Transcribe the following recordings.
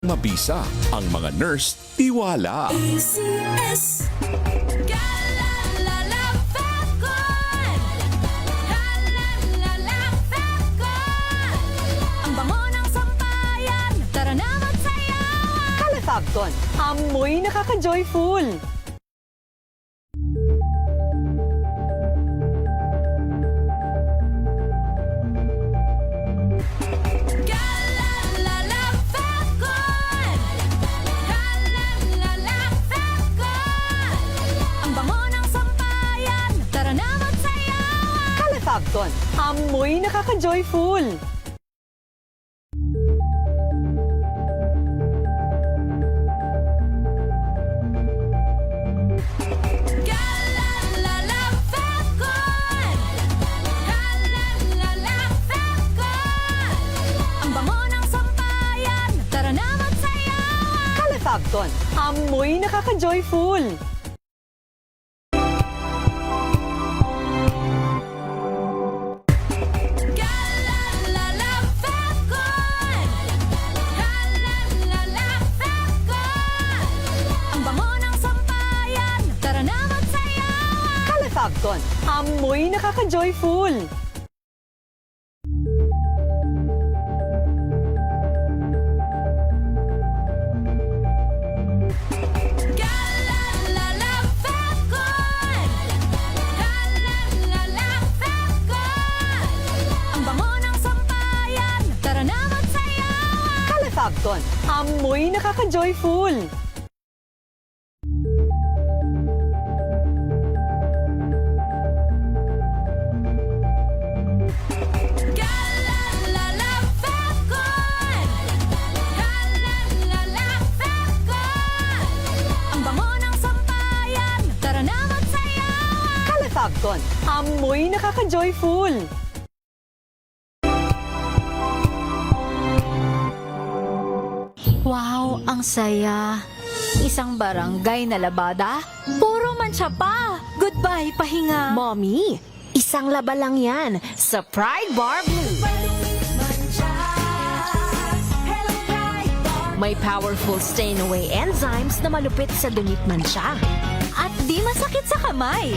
Mabisa ang mga nurse tiwala. ACS Kalalala Falcon Kalalala Falcon Ang bango ng sampayan, tara na magsayawan. Kalafabcon, amoy nakaka-joyful. Kalalala Falcon Kalalala Falcon Ang bango ng sampayan, tara na magsayawan. Kalafabcon, amoy nakaka-joyful. Kalalala Falcon Kalalala Falcon Ang bango ng sampayan, tara na magsayawan. Kalafabcon, amoy nakaka-joyful. Kalalala Falcon Kalalala Falcon Ang bango ng sampayan, tara na magsayawan. Kalafabcon, amoy nakaka-joyful. Kalalala Falcon Kalalala Falcon Ang bango ng sampayan, tara na magsayawan. Kalafabcon, amoy nakaka-joyful. Kalalala Falcon Kalalala Falcon Ang bango ng sampayan, tara na magsayawan. Kalafabcon, amoy nakaka-joyful. Wow, ang saya. Isang barangay na labada, puro mancha pa. Goodbye, pahinga. Mommy, isang laba lang yan sa Pride Bar Blue. May powerful stain-away enzymes na malupit sa dunit mancha. At di masakit sa kamay.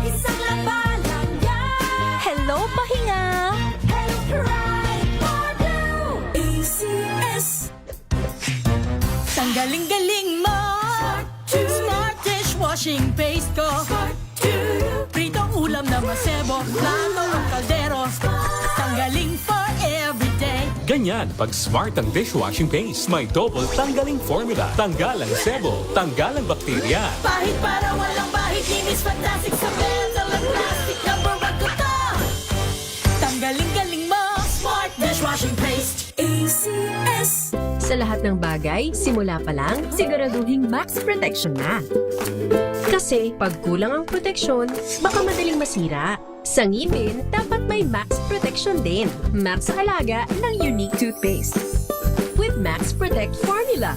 Isang laban lang yan. Hello, pahinga. Hello, Pride Bar Blue. ACS Tanggaling-galing mo Smart dishwashing paste ko Pritong ulam na masebo Plato ng kaldero Tanggaling for everyday Ganyan, pag smart ang dishwashing paste, may double tanggaling formula. Tanggal ang sebo, tanggal ang bakterya. Pahit para walang bahid Linis fantastic sa metal at plastic Number one ko to Tanggaling-galing mo Smart dishwashing paste ACS Sa lahat ng bagay, simula pa lang, siguraduhing max protection na. Kasi pag kulang ang proteksyon, baka madaling masira. Sa ngipin, dapat may max protection din. Max sa alaga ng Unique Toothpaste. With Max Protect Formula,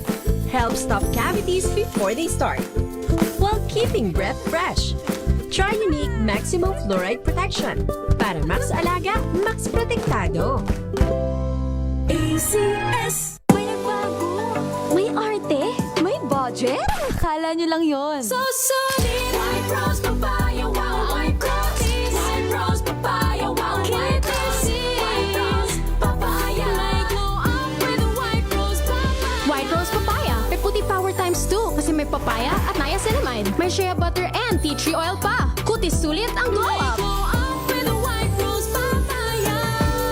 help stop cavities before they start, while keeping breath fresh. Try Unique Maximum Fluoride Protection. Para max sa alaga, max protektado. ACS May arte, may budget. Kala nyo lang yon. Susunod White Rose Papaya Wow White Rose White Rose Papaya Wow White Rose White Rose Papaya May glow up with White Rose Papaya. White Rose Papaya. May puti power times 2 kasi may papaya at niacinamide. May shea butter and tea tree oil pa. Kutis sulit ang glow May up. glow up with White Rose Papaya.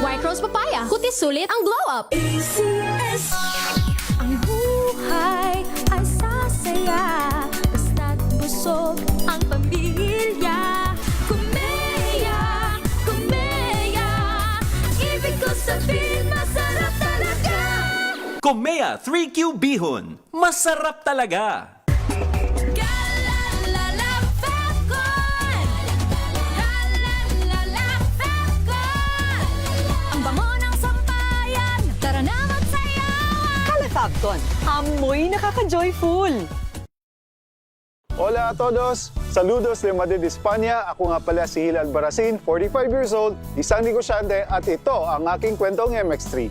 White Rose Papaya. Kutis sulit ang glow up. ACS Ang buhay ay sasaya. Basta't busog ang pamilya. Kumeya Kumeya Ibig ko sabihin masarap talaga. Komea 3Q Bihon, masarap talaga. Kalalala Falcon Kalalala Falcon Ang bango ng sampayan, tara na magsayawan. Kalafabcon, amoy nakaka-joyful. Hola a todos! Saludos de Madrid, España. Ako nga pala si Hilal Baracin, 45 years old, isang negosyante at ito ang aking kwentong MX3.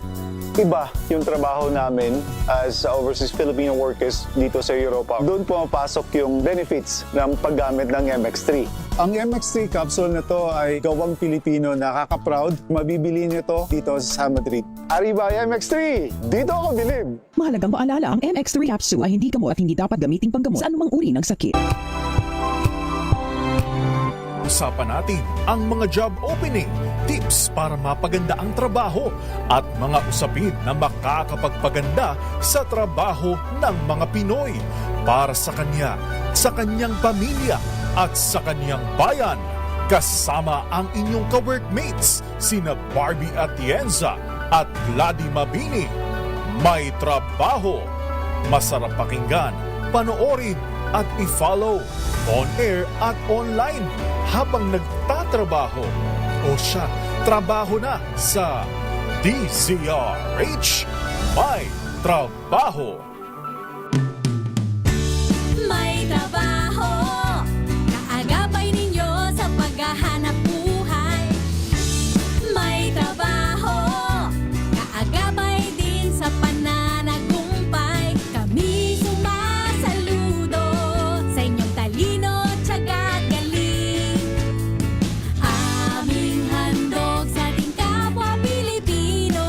iba yung trabaho namin as overseas Filipino workers dito sa Europa. Doon pumapasok yung benefits ng paggamit ng MX3. Ang MX3 capsule na to ay gawang Pilipino, nakaka-proud. Mabibili nyo to dito sa Madrid. Arriba MX3! Dito ako bilib! Mahalagang maalala, ang MX3 capsule ay hindi gamot at hindi dapat gamiting panggamot sa anumang uri ng sakit. Usapan natin ang mga job opening, tips para mapaganda ang trabaho at mga usapin na makakapagpaganda sa trabaho ng mga Pinoy para sa kanya, sa kanyang pamilya at sa kanyang bayan. Kasama ang inyong ka-workmates, sina Barbie Atienza at Gladys Mabini. May trabaho. Masarap pakinggan, panoorin at i-follow on air at online habang nagtatrabaho o siya trabaho na sa DZRH. May trabaho. May trabaho, kaagapay ninyo sa paghahanap buhay. May trabaho, kaagapay din sa pananagumpay. Kami sumasaludo sa inyong talino, tiyaga at galing. Aming handog sa ating kapwa Pilipino.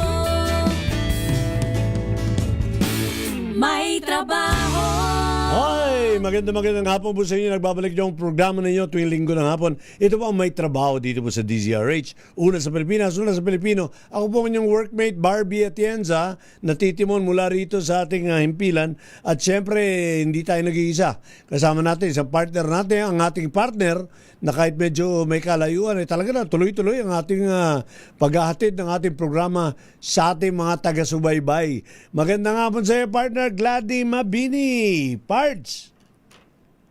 May trabaho. Ay, magandang hapon po sa inyo. Nagbabalik yung programa ninyo tuwing linggo ng hapon. Ito po ang May Trabaho dito po sa DZRH. Una sa Pilipinas, una sa Pilipino. Ako po ang inyong workmate, Barbie Atienza, natitimon mula rito sa ating himpilan. At syempre, hindi tayo nag-iisa. Kasama natin, isang partner natin, ang ating partner, na kahit medyo may kalayuan, talaga na tuloy-tuloy ang ating paghahatid ng ating programa sa ating mga taga-subaybay. Magandang hapon sa iyo, partner, Gladys Mabini. Pards!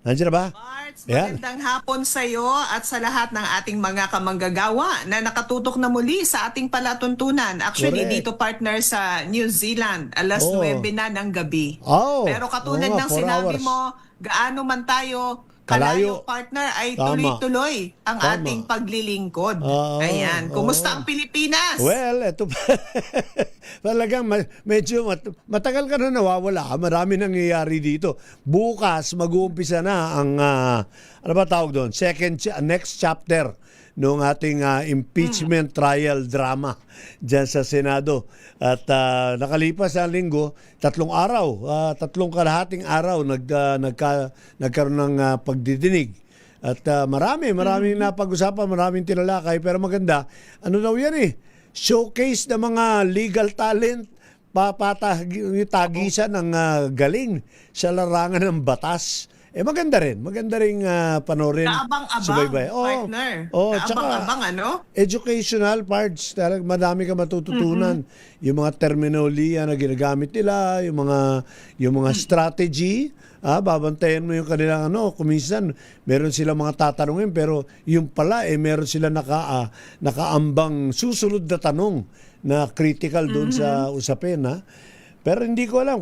Nandiyan na ba? Pards, magandang hapon sa iyo at sa lahat ng ating mga kamanggagawa na nakatutok na muli sa ating palatuntunan. Actually, Correct. dito partner sa New Zealand, alas 9 na ng gabi. Oh, Pero katulad ng 4 sinabi hours. mo, gaano man tayo Kalayo. partner, ay Tama. tuloy-tuloy ang Tama. ating paglilingkod. Oo, Ayan. Kumusta ang Pilipinas? Well, eto pa. Talagang medyo matagal ka na nawawala. Marami nangyayari dito. Bukas, mag-uumpisa na ang, ano ba tawag doon? Next chapter nung ating impeachment trial drama dyan sa Senado. At nakalipas ang linggo, 3 araw, 3 kalahating araw nagkaroon ng pagdidinig. At maraming napag-usapan, maraming tinalakay, pero maganda. Ano daw yan showcase ng mga legal talent, tagisan ng galing sa larangan ng batas. Maganda rin panoorin. Kaabang-abang, subaybay. partner. Kaabang-abang, ano? Educational parts, talagang madami ka matututunan. Yung mga terminolohiya na ginagamit nila, yung mga strategy, babantayan mo yung kanilang kuminsan meron silang mga tatanungin pero yung pala meron sila nakaambang susunod na tanong na critical doon sa usapin, Pero hindi ko alam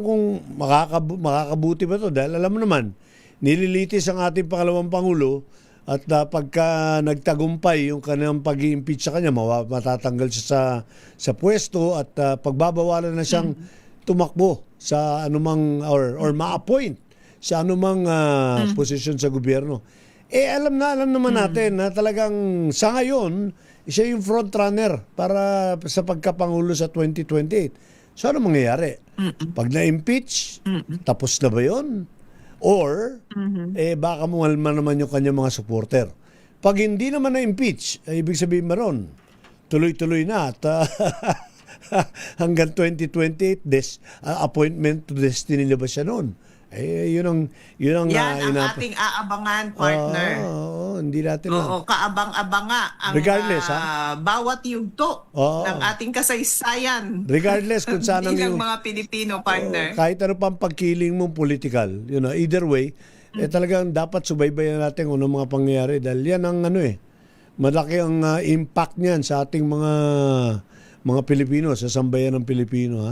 kung makakabuti ba to dahil alam mo naman nililitis ang ating pangalawang pangulo at pagka nagtagumpay yung kanyang pag-i-impeach sa kanya matatanggal siya sa pwesto at pagbabawalan na siyang tumakbo sa anumang or ma-appoint sa anumang posisyon sa gobyerno. Alam naman natin na talagang sa ngayon siya yung front runner para sa pagkapangulo sa 2028. So ano mangyayari? Pag na-impeach, tapos na ba yun? Or, baka mumalma naman yung kanyang mga supporter. Pag hindi naman na-impeach, ibig sabihin maron, tuloy-tuloy na at hanggang 2028, appointment to destiny na ba siya noon? Yun ang Yan ang ating aabangan, partner. Hindi natin kaabang-abanga ang regardless, bawat yugto ng ating kasaysayan. Regardless kung saan bilang mga Pilipino, partner. Kahit ano pang pagkiling mong political, either way, talagang dapat subaybayan natin kung ano mga pangyayari dahil yan ang malaki ang impact niyan sa ating mga Pilipino, sa sambayan ng Pilipino,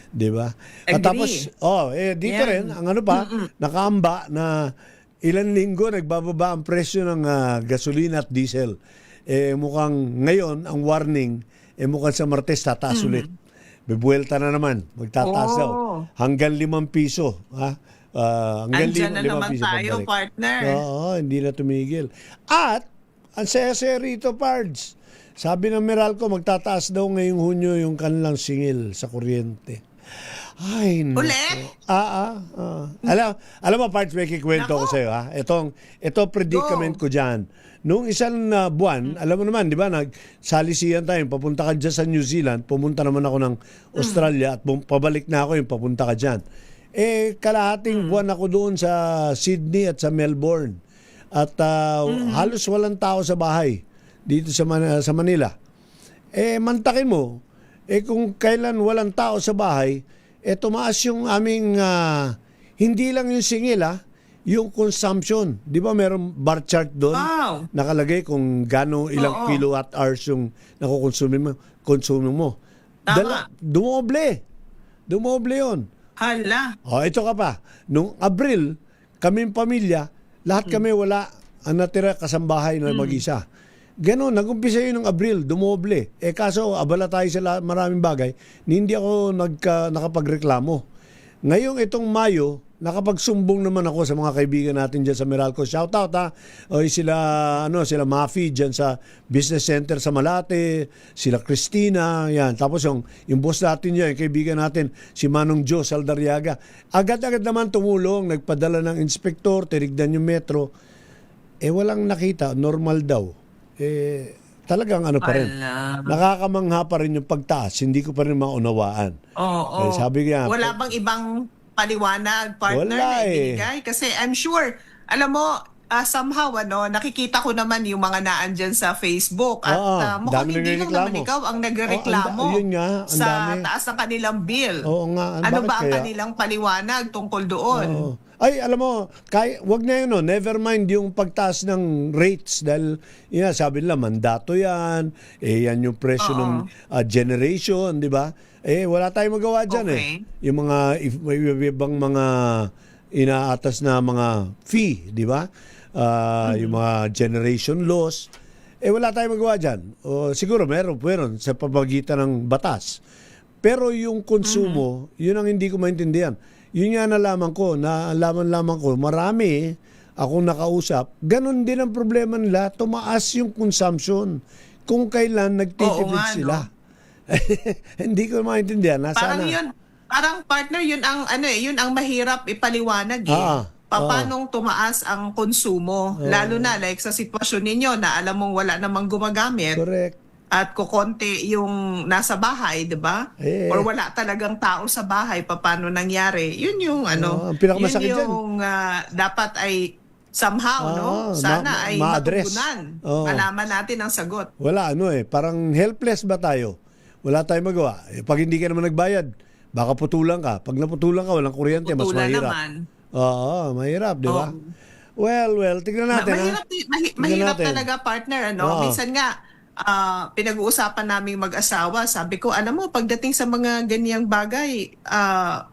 'di ba? At tapos dito rin ang nakaamba na ilang linggo nagbababa ang presyo ng gasolina at diesel. Mukhang ngayon ang warning mukhang sa Martes tataas ulit. Bibuelta na naman. Magtataas daw. Hanggang 5 piso. Ha? Hanggang Andyan na 5 naman piso tayo, pabalik. partner. Oo, hindi na tumigil. At, ang saya-saya rito, Pards. Sabi ng Meralco, magtataas daw ngayong Hunyo yung kanilang singil sa kuryente. Ay, naku. Ulit? Alam mo, Pards, may kikwento ko sa'yo. Ha? Ito predicament ko dyan. Noong isang buwan, alam mo naman, di ba, nagsalisiyan tayo, papunta ka dyan sa New Zealand, pumunta naman ako ng Australia at pabalik na ako yung papunta ka dyan. Kalahating buwan ako doon sa Sydney at sa Melbourne. At halos walang tao sa bahay dito sa Manila. Mantakin mo, kung kailan walang tao sa bahay, tumaas yung aming, hindi lang yung singil, yung consumption. Di ba meron bar chart doon? Wow. Nakalagay kung ilang kilowatt hours yung nakukonsume mo. Tama. Dumoble yun. Hala. Ito ka pa. Nung Abril, kaming pamilya, lahat kami wala ang natira kasambahay na mag-isa. Ganon, nag-umpisa yun ng Abril, dumoble. Kaso, abala tayo sa maraming bagay, hindi ako nakapagreklamo. Ngayong itong Mayo, nakapagsumbong naman ako sa mga kaibigan natin dyan sa Meralco. Shout out sila Mafi dyan sa Business Center sa Malate, sila Christina, yan. Tapos yung boss natin dyan, yung kaibigan natin, si Manong Joe Saldarriaga. Agad-agad naman tumulong, nagpadala ng inspektor, tinignan yung metro. Walang nakita, normal daw. Talagang pa rin. Nakakamangha pa rin yung pagtaas, hindi ko pa rin maunawaan. Oo. Sabi nga, wala bang ibang paliwanag, partner, wala na ibinigay? Kasi I'm sure, alam mo, somehow, nakikita ko naman yung mga naan dyan sa Facebook. At mukhang hindi lang naman ikaw ang nagreklamo yun nga, ang sa dami. taas ng kanilang bill. Oo nga, Ano bakit ba ang kaya? kanilang paliwanag tungkol doon? Ay, alam mo, wag na yun, never mind yung pagtaas ng rates dahil sabi nila, mandato yan, yan yung presyo ng generation, di ba? Wala tayong magawa dyan Yung mga ibang mga inaatas na mga fee, di ba? Yung mga generation laws, wala tayong magawa dyan. Siguro meron sa pamagitan ng batas. Pero yung konsumo, yun ang hindi ko maintindihan. Yun nga nalaman ko, marami akong nakausap, ganun din ang problema nila, tumaas yung consumption kung kailan nagtitipid sila. Hindi ko maintindihan. Parang partner, yun ang mahirap ipaliwanag Paanong tumaas ang konsumo? Lalo na like sa sitwasyon ninyo na alam mong wala namang gumagamit. Correct. At kukonti yung nasa bahay, di ba? Or wala talagang tao sa bahay, paano nangyari? Yun yung ang pinakamasakit yun yung dapat ay somehow, sana ay matugunan. Malaman natin ang sagot. Wala, parang helpless ba tayo? Wala tayong magawa. Pag hindi ka naman nagbayad, baka putulan ka. Pag naputulan ka, walang kuryente, mas mahirap. Naman. Mahirap, di ba? Well, tignan natin. Mahirap talaga, partner. Minsan nga, pinag-uusapan naming mag-asawa, sabi ko, alam mo, pagdating sa mga ganyang bagay,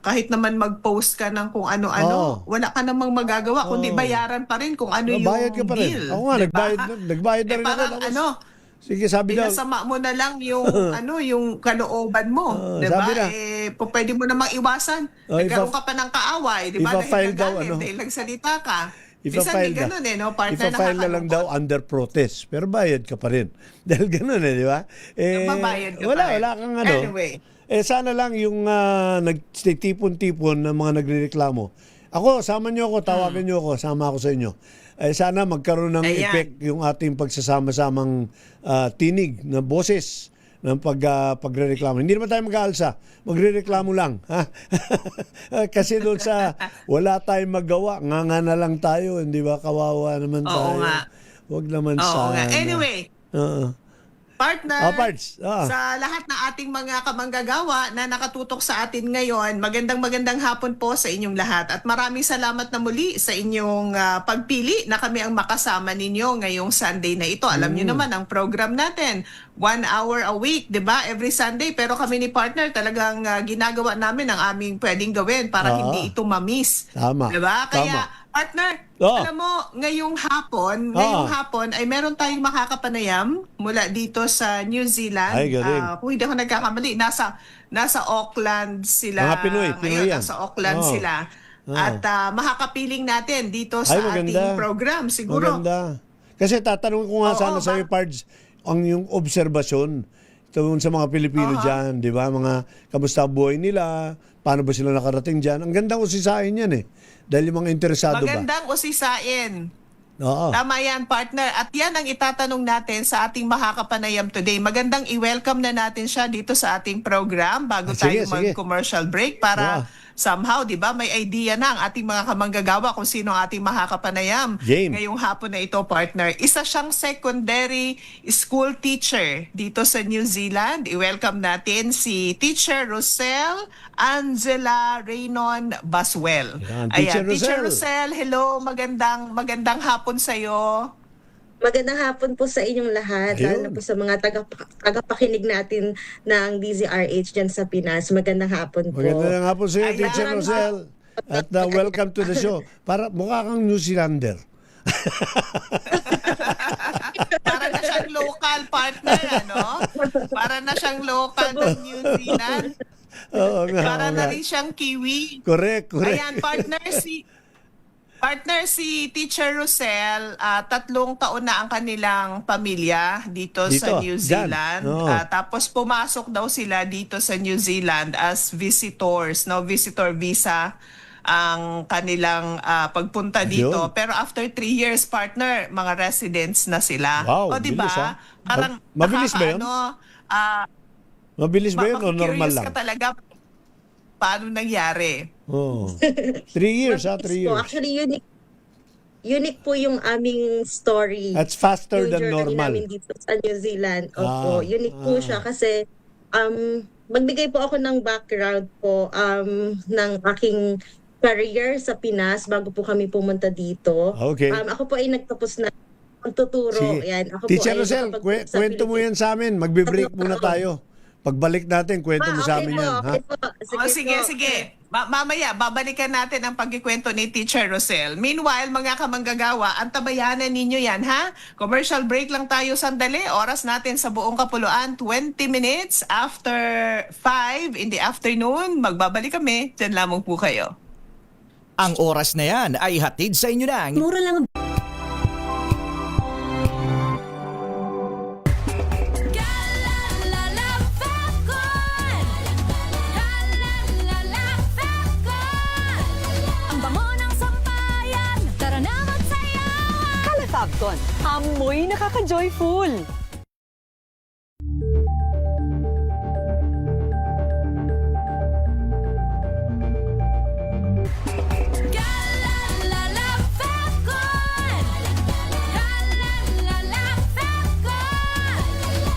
kahit naman mag-post ka ng kung ano-ano, wala ka namang magagawa, kundi bayaran pa rin kung ano yung bayad ka pa rin. bill. Ako nga, nagbayad na rin ako. Sige, sabi daw. Pinasama mo na lang yung yung kalooban mo, 'di ba? Pwede mo namang iwasan. Nagkaroon ka pa ng kaaway, 'di ba? Dahil nagsalita ka. Minsan ganun partner, ipa-file na lang daw under protest, pero bayad ka pa rin. Dahil ganun di ba? Mabayad ka pa rin. Wala kang Anyway. Sana lang yung nagtitipon-tipon ng mga nagrereklamo. Ako, sama niyo ako, tawagan niyo ako, sama ako sa inyo. Sana magkaroon ng effect yung ating pagsasama-samang tinig na boses ng pagrereklamo. Hindi naman tayo mag-aalsa, magrereklamo lang. Kasi doon sa wala tayong magawa, nga na lang tayo, hindi ba? Kawawa naman tayo. Huwag naman sana. Anyway, partner, sa lahat ng ating mga kamanggagawa na nakatutok sa atin ngayon, magandang hapon po sa inyong lahat. At maraming salamat na muli sa inyong pagpili na kami ang makasama ninyo ngayong Sunday na ito. Alam nyo naman, ang program natin, 1 hour a week, di ba? Every Sunday. Pero kami ni partner, talagang ginagawa namin ang aming pwedeng gawin para hindi ito ma-miss. Tama. Di ba? Kaya Partner, Oo. alam mo, ngayong hapon ay meron tayong makakapanayam mula dito sa New Zealand. Ay, galing. Kung hindi ako nagkakamali, nasa Auckland sila. Mga Pinoy ngayon, yan. nasa Auckland Oo. sila. Oo. At makakapiling natin dito sa Ay, maganda. ating program, siguro. Maganda. Kasi tatanungin ko nga Oo, sana sa'yo, Pards, ang yung obserbasyon tungkol sa mga Pilipino dyan, di ba? Mga kamusta ang buhay nila, paano ba sila nakarating dyan. Ang gandang usisahin yan eh. Dahil yung mga interesado Magandang usisain. Oo. Tama yan, partner. At yan ang itatanong natin sa ating makakapanayam today. Magandang i-welcome na natin siya dito sa ating program bago Sige, tayo sige. mag-commercial break para somehow, di ba, may idea na ang ating mga kamanggagawa kung sino ang ating makakapanayam. Game. Ngayong hapon na ito, partner. Isa siyang secondary school teacher dito sa New Zealand. I-welcome natin si Teacher Rosel Angela Raynon Baswell. Yan, Teacher Teacher Rosel. Rosel, hello. Magandang hapon sa iyo. Magandang hapon po sa inyong lahat, Ayun. lalo na po sa mga tagapakinig natin ng DZRH dyan sa Pinas. Magandang hapon po. Magandang hapon sa iyo, Ayan. Teacher Rosel. At welcome to the show. Para mukha kang New Zealander. Para na siyang local partner, ano? Para na siyang local ng New Zealand. Oo nga. Para oo na nga. rin siyang Kiwi. Correct. Ayan, partner si Teacher Rosel, 3 taon na ang kanilang pamilya dito sa New dyan. Zealand. Oo. Tapos pumasok daw sila dito sa New Zealand as visitors, no? Visitor visa ang kanilang pagpunta dito. Ayun. Pero after 3 years, partner, mga residents na sila. Wow, o diba? bilis, ha? Parang Mabilis ba yun? Mabilis ba yun o normal makikurious lang? ka talaga paano nangyari. Oh. 3 years, 3 Po, years. actually, unique po yung aming story. That's faster Yung than journey normal. namin dito sa New Zealand. Opo, unique po siya kasi magbigay po ako ng background po ng aking career sa Pinas bago po kami pumunta dito. Okay. Ako po ay nagtapos na magtuturo. Sige. Yan. Ako Teacher po ay Rosel, nakapag- sa kwento mo yan sa amin. Magbe-break muna tayo. Pagbalik natin, kwento mo sa amin yan. Ha? Sige. Mamaya, babalikan natin ang pagkikwento ni Teacher Rosel. Meanwhile, mga kamanggagawa, antabayanan ninyo yan, ha? Commercial break lang tayo sandali. Oras natin sa buong kapuluan, 20 minutes after 5 in the afternoon. Magbabalik kami. Diyan lamang po kayo. Ang oras na yan ay hatid sa inyo ng Mura lang Ang bango ng sampayan, tara na magsayawan. Kalafabcon, amoy nakaka-joyful.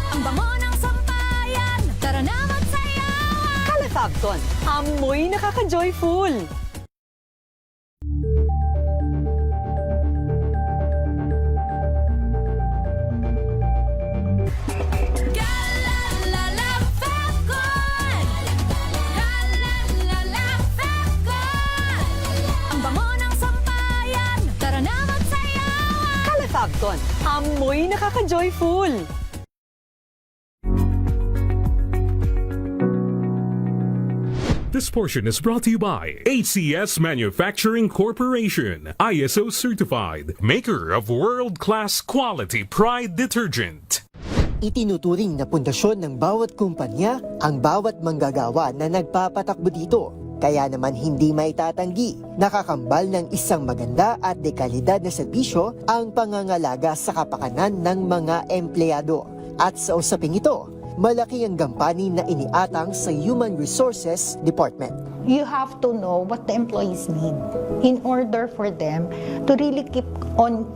Ang bango ng sampayan, tara na magsayawan. Kalafabcon, amoy nakaka-joyful. Ang bango ng sampayan, tara na magsayawan. Kalafabcon, amoy nakaka-joyful. This portion is brought to you by HCS Manufacturing Corporation, ISO certified, maker of world-class quality Pride detergent. Itinuturing na pundasyon ng bawat kumpanya ang bawat manggagawa na nagpapatakbo dito. Kaya naman hindi maitatanggi, nakakambal ng isang maganda at dekalidad na serbisyo ang pangangalaga sa kapakanan ng mga empleyado. At sa usaping ito, malaki ang gampanin na iniatang sa Human Resources Department. You have to know what the employees need in order for them to really keep on,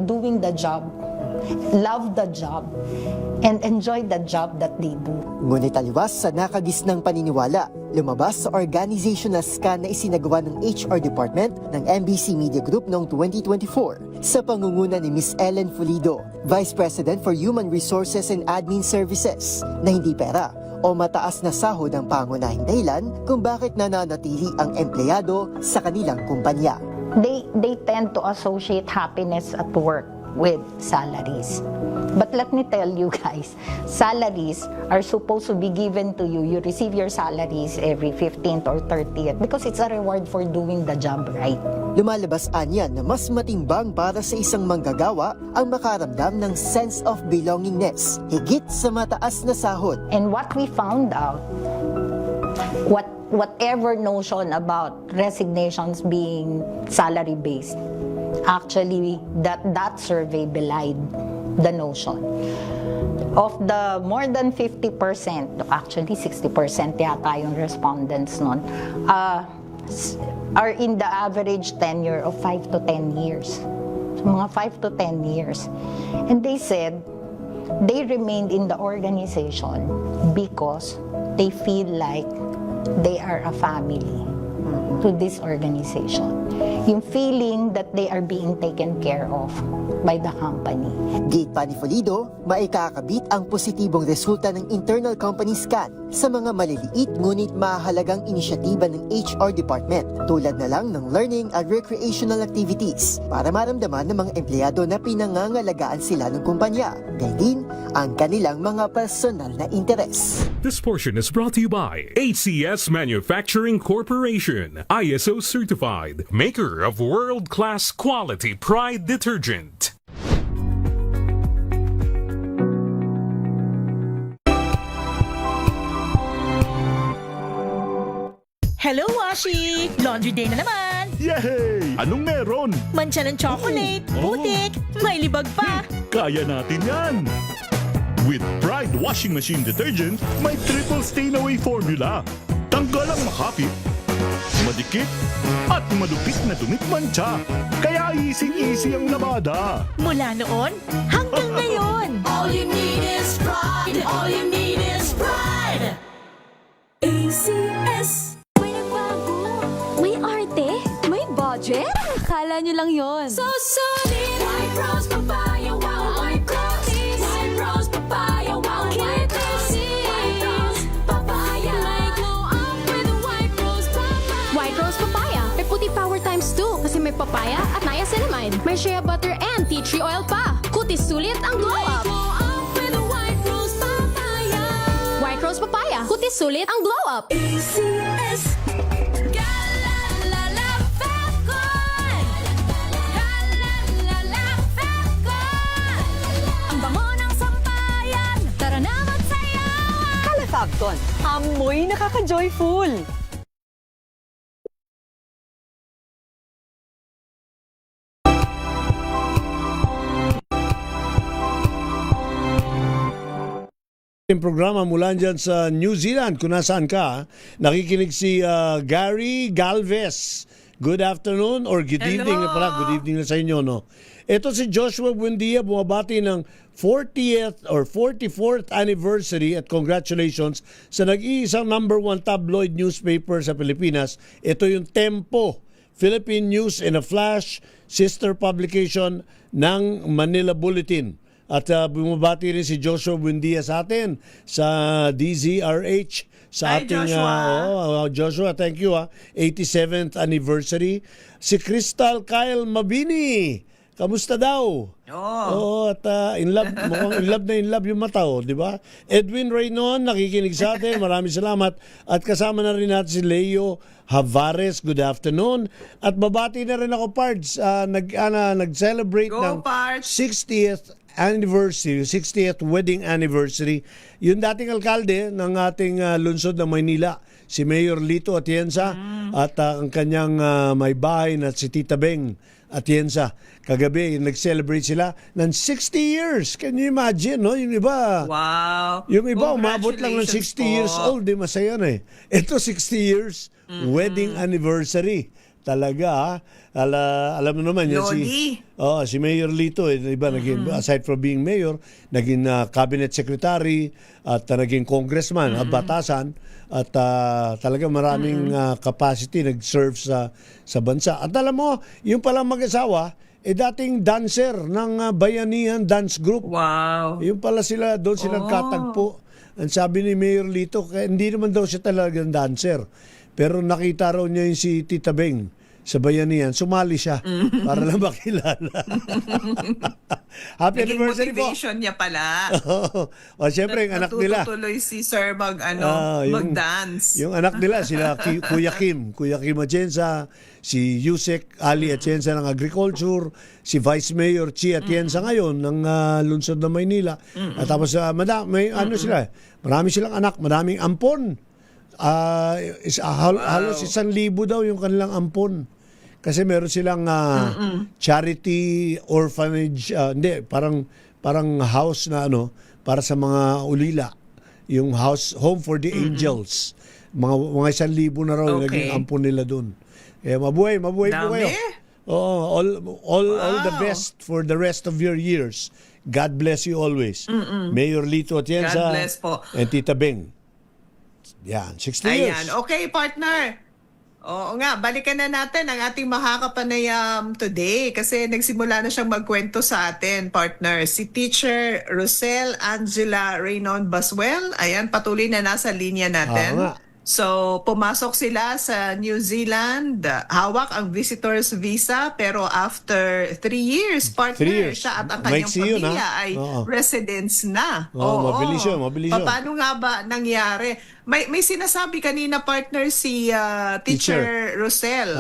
doing the job, love the job, and enjoy the job that they do. Ngunit taliwas sa nakagisnang paniniwala, lumabas sa organizational scan na isinagawa ng HR Department ng MBC Media Group noong 2024 sa pangunguna ni Ms. Ellen Fulido, Vice President for Human Resources and Admin Services, na hindi pera o mataas na sahod ang pangunahing dahilan kung bakit nananatili ang empleyado sa kanilang kumpanya. they tend to associate happiness at work with salaries. But let me tell you guys, salaries are supposed to be given to you. You receive your salaries every 15th or 30th because it's a reward for doing the job right. Lumalabas anya na mas matimbang para sa isang manggagawa ang makaramdam ng sense of belongingness, higit sa mataas na sahod. And what we found out, whatever notion about resignations being salary-based, actually that survey belied the notion. Of the more than 50%, actually 60% yata yung respondents nun, are in the average tenure of 5 to 10 years. So, mga 5 to 10 years. And they said they remained in the organization because they feel like they are a family to this organization. Yung feeling that they are being taken care of by the company. Gate pa ni Folido, maikakabit ang positibong resulta ng internal company scan sa mga maliliit ngunit mahalagang inisyatiba ng HR department tulad na lang ng learning at recreational activities para maramdaman ng mga empleyado na pinangangalagaan sila ng kumpanya. Gayun din ang kanilang mga personal na interes. This portion is brought to you by ACS Manufacturing Corporation, ISO certified, maker of world-class quality Pride detergent. Hello, Washi! Laundry day na naman! Yay! Anong meron? Mancha ng chocolate, putik, may libag pa! Kaya natin yan! With Pride Washing Machine Detergent, may triple stain-away formula. Tanggal ang makapit, madikit, at malupit na dumit mancha. Kaya easy-easy ang labada. Mula noon hanggang ngayon! All you need is pride. All you need is pride. ACS. May nagbago, may arte, may budget. Akala nyo lang yon. So solid. White rose papaya, wow, white rose. White rose papaya, wow, white rose. White rose papaya. May glow up with a white rose papaya. White rose papaya. May puti power times 2 kasi may papaya at niacinamide. May shea butter and tea tree oil pa. Kutis sulit ang glow up. Glow up with a white rose papaya. White rose papaya. Kutis sulit ang glow up. ACS. Galalala Falcon. Galalala Falcon. Ang bango ng sampayan. Tara na magsayawan. Calafabcon, amoy nakaka-joyful. Yung programa mula dyan sa New Zealand, kung nasaan ka, nakikinig si Gary Galvez. Good afternoon or good evening na pala. Good evening na sa inyo, no? Ito si Joshua Buendia, bumabati ng 40th or 44th anniversary at congratulations sa nag-iisang #1 tabloid newspaper sa Pilipinas. Ito yung Tempo, Philippine News in a Flash, sister publication ng Manila Bulletin. At bumabati rin si Joshua Buendia sa atin sa DZRH sa Hi, ating Joshua. Joshua, thank you 87th anniversary. Si Crystal Kyle Mabini, kamusta daw? At mukhang in love yung mata, di ba? Edwin Reynon, nakikinig sa atin. Maraming salamat. At kasama na rin natin si Leo Havares. Good afternoon. At babati na rin ako, Pards. Nag-celebrate ng 60th anniversary, 60th wedding anniversary. Yung dating alkalde ng ating lungsod ng Maynila, si Mayor Lito Atienza, at ang kanyang may bahay na si Tita Beng Atienza. Kagabi, nag-celebrate sila ng 60 years. Can you imagine, no? Yung iba, wow. Yung iba, umabot lang ng 60 years old. Masaya na eh. Ito, 60 years wedding anniversary. Talaga, alam mo naman yan si Mayor Lito, diba, naging, aside from being mayor, naging cabinet secretary at naging congressman at batasan at talaga maraming capacity nag-serve sa bansa. At alam mo, yung palang mag-asawa, dating dancer ng Bayanihan Dance Group. Wow. Yung pala sila, doon silang katagpo. Ang sabi ni Mayor Lito, hindi naman daw siya talagang dancer. Pero nakita raw niya yung si Tita Beng sa bayanihan, sumali siya para lang makilala. Happy Naging anniversary po. motivation niya pala. O siyempre, yung anak nila. Natutuloy si Sir mag-dance. Yung anak nila, sila Kuya Kim Atienza, si Yusek Ali Atienza ng Agriculture, si Vice Mayor Chi Atienza ngayon ng lungsod ng Maynila. At tapos marami silang anak, maraming ampon. Halos 1,000 daw yung kanilang ampon. Kasi meron silang charity orphanage, parang house na para sa mga ulila. Yung home for the angels. Mga 1,000 na raw yung naging ampon nila doon. Kaya mabuhay po kayo. All the best for the rest of your years. God bless you always. Mayor Lito Atienza God bless po. and Tita Beng. Yan, 60 years. Ayan. Okay, partner. Oo nga, balikan na natin ang ating makakapanayam today kasi nagsimula na siyang magkwento sa atin, partner. Si Teacher Rosel Angela Reynon Baswell. Ayan, patuloy na nasa linya natin. So, pumasok sila sa New Zealand. Hawak ang visitor's visa pero after 3 years, partner, siya at ang kanyang pamilya ay residents na. Mabilis yun. Paano nga ba nangyari? May sinasabi kanina, partner, si Teacher Rosel.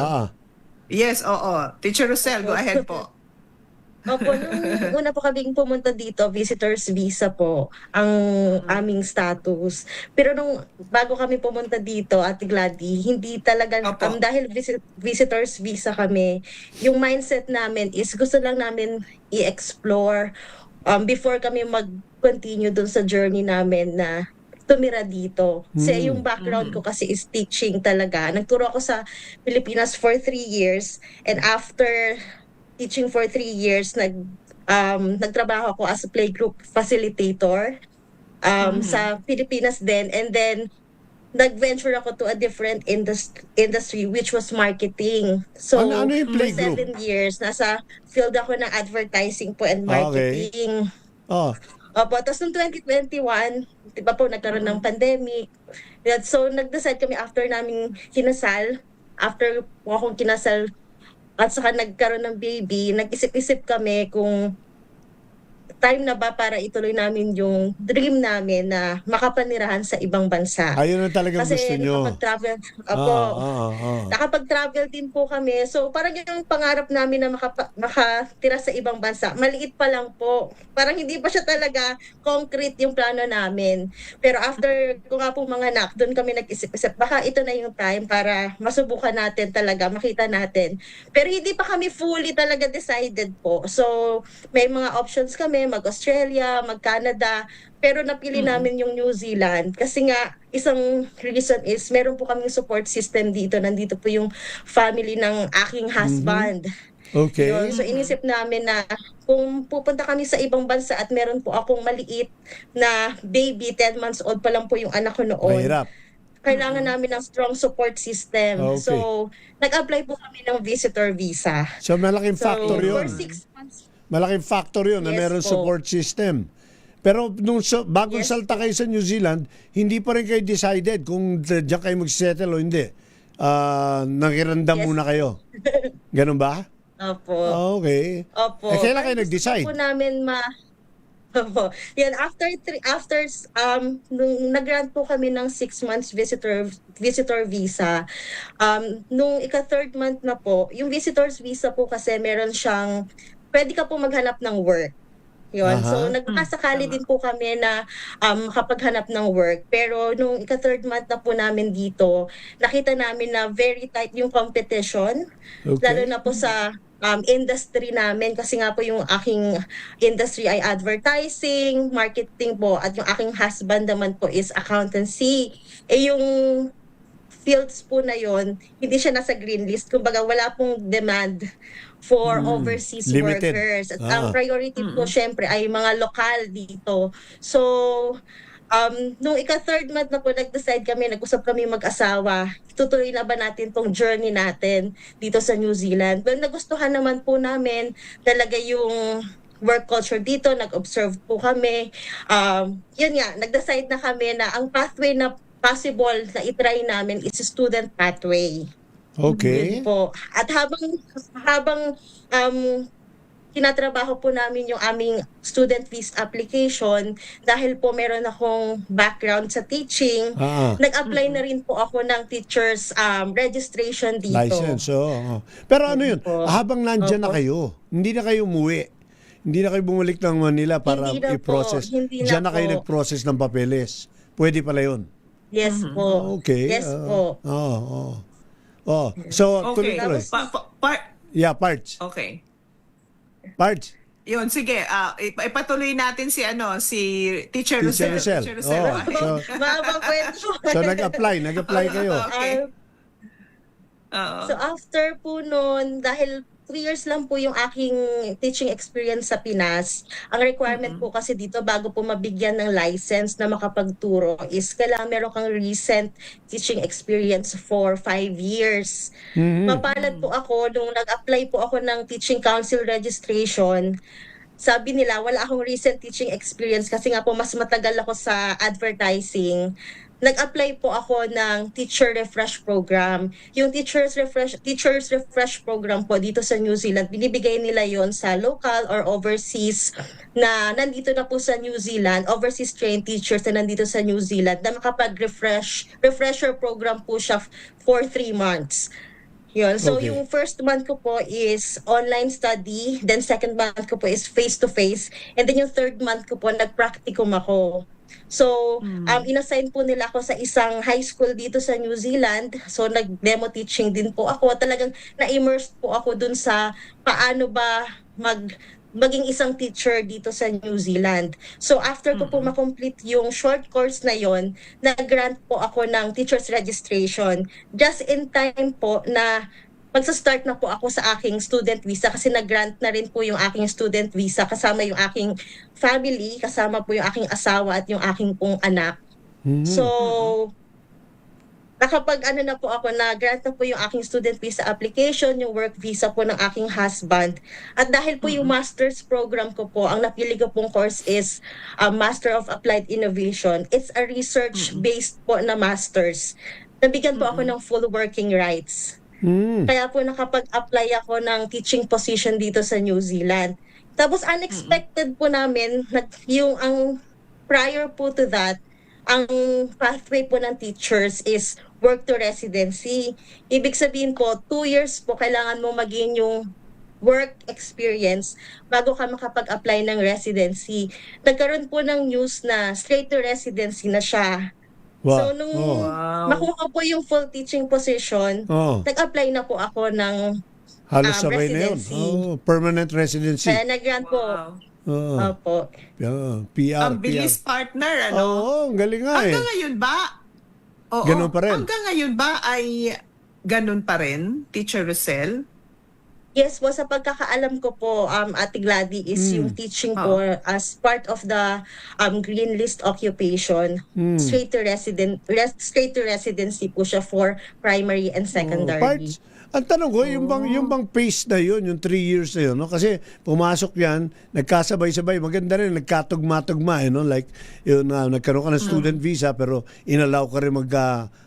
Yes, oo. Teacher Rosel, go ahead po. Opo, nung una po kaming pumunta dito, visitor's visa po ang aming status. Pero nung bago kami pumunta dito, Ate Gladys, hindi talaga, dahil visitor's visa kami, yung mindset namin is gusto lang namin i-explore before kami mag-continue dun sa journey namin na tumira dito. Kasi yung background ko kasi is teaching talaga. Nagturo ako sa Pilipinas for 3 years and after teaching for 3 years, nagtrabaho ako as a playgroup facilitator sa Pilipinas din. And then, nag-venture ako to a different industry which was marketing. So, ano yung for playgroup? 7 years, nasa field ako ng advertising po and marketing. Opo, tapos noong 2021, di ba po, nagkaroon ng pandemic. So, nag-decide kami after naming kinasal, after po akong kinasal, at saka nagkaroon ng baby, nag-isip-isip kami kung time na ba para ituloy namin yung dream namin na makapanirahan sa ibang bansa. Ayun na talagang gusto nyo. Nakapag-travel, nakapag-travel din po kami. So parang yung pangarap namin na makatira sa ibang bansa, maliit pa lang po. Parang hindi pa siya talaga concrete yung plano namin. Pero after ko nga po mga anak, doon kami nag-isip-isip, baka ito na yung time para masubukan natin talaga, makita natin. Pero hindi pa kami fully talaga decided po. So may mga options kami, mag-Australia, mag-Canada, pero napili namin yung New Zealand kasi nga isang reason is meron po kaming support system dito. Nandito po yung family ng aking husband. Okay. Yun. So inisip namin na kung pupunta kami sa ibang bansa at meron po akong maliit na baby, 10 months old pa lang po yung anak ko noon. Mahirap. Kailangan namin ng strong support system. Okay. So nag-apply po kami ng visitor visa. So malaking factor yun. For 6 months. Malaking factor yun na meron support system. Pero nung bagong salta kayo sa New Zealand, hindi pa rin kayo decided kung diyan kayo mag-settle o hindi. Nakirandam muna kayo. Ganun ba? Opo. Okay. Opo. Kailan kayo nag-decide? Gusto po namin Opo. Yan, after nung nag-grant po kami ng 6 months visitor visa, nung ika-3rd month na po, yung visitor's visa po kasi meron siyang pwede ka po maghanap ng work. Yun. So, nagkakasakali din po kami na makapaghanap ng work. Pero nung ika-3rd month na po namin dito, nakita namin na very tight yung competition. Okay. Lalo na po sa industry namin kasi nga po yung aking industry ay advertising, marketing po, at yung aking husband naman po is accountancy. Yung fields po na yon, hindi siya nasa green list. Kumbaga, wala pong demand for overseas limited workers. At ang priority po syempre ay mga lokal dito. So, nung ika-3rd month na po, nag-decide kami, nag-usap kami mag-asawa, tutuloy na ba natin tong journey natin dito sa New Zealand? Well, nagustuhan naman po namin talaga yung work culture dito, nag-observe po kami. Yun nga, nag-decide na kami na ang pathway na possible na itry namin is student pathway. Okay. Yun po. At habang tinatrabaho po namin yung aming student visa application, dahil po meron akong background sa teaching, nag-apply na rin po ako ng teachers registration dito. License, oo. Pero ano yun, habang nandyan na kayo, hindi na kayo umuwi. Hindi na kayo bumalik ng Manila para Hindi na po, i-process. hindi na Diyan na kayo po. nag-process ng papeles. Pwede pala yun. Yes po. Okay. Yes po. So, Okay. tuloy-tuloy. Parts. Parts. Okay. Parts. Yun, sige. Ipatuloy natin si Teacher Teacher Rosel. Rosel. Teacher Rosel. Oh, Mahabang kwento. So, nag-apply kayo. Okay. So after po noon, dahil 3 years lang po yung aking teaching experience sa Pinas, ang requirement po kasi dito bago po mabigyan ng license na makapagturo is kailangan meron kang recent teaching experience for 5 years. Mapalad po ako nung nag-apply po ako ng Teaching Council registration. Sabi nila, wala akong recent teaching experience kasi nga po mas matagal ako sa advertising. Nag-apply po ako ng Teacher Refresh Program. Yung Teachers Refresh Program po dito sa New Zealand, binibigay nila yon sa local or overseas na nandito na po sa New Zealand, overseas trained teachers na nandito sa New Zealand na refresher program po siya for 3 months. Yun. So, Okay. yung first month ko po is online study, then second month ko po is face-to-face, and then yung third month ko po, nag-practicum ako. So, inassign po nila ako sa isang high school dito sa New Zealand. So, nag-demo teaching din po ako. Talagang na-immersed po ako dun sa paano ba maging isang teacher dito sa New Zealand. So, after ko po makomplete yung short course na yon, nag-grant po ako ng teacher's registration. Just in time po na magsa-start na po ako sa aking student visa kasi nag-grant na rin po yung aking student visa kasama yung aking family, kasama po yung aking asawa at yung aking pong anak. So, nakapag-ano na po ako, na-grant na po yung aking student visa application, yung work visa po ng aking husband. At dahil po yung master's program ko po, ang napili ko pong course is Master of Applied Innovation. It's a research-based po na master's. Nabigyan po ako ng full working rights. Kaya po nakapag-apply ako ng teaching position dito sa New Zealand. Tapos unexpected po namin, ang prior po to that, ang pathway po ng teachers is work to residency. Ibig sabihin po, 2 years po kailangan mo maging yung work experience bago ka makapag-apply ng residency. Nagkaroon po ng news na straight to residency na siya. Wow. So, nung makuha po yung full teaching position, nag-apply na po ako ng Halos sabay na yun. residency. Permanent residency. Kaya nag-grant po. Opo. PR. Ang bilis, partner, ano? Oo, ang galing nga Hanggang ngayon ba? Oo, Ganun pa rin. Hanggang ngayon ba ay ganun pa rin, Teacher Rosel? Yes po, sa pagkakaalam ko po, Ate Gladys, is yung teaching po as part of the green list occupation, straight to residency po siya for primary and secondary. Parts. Ang tanong ko, yung bang pace na yun, yung 3 years na yun, no? Kasi pumasok yan, nagkasabay-sabay, maganda rin, nagkatugma-tugma, no? Like, yun, nagkaroon ka ng student visa, pero inalaw ka rin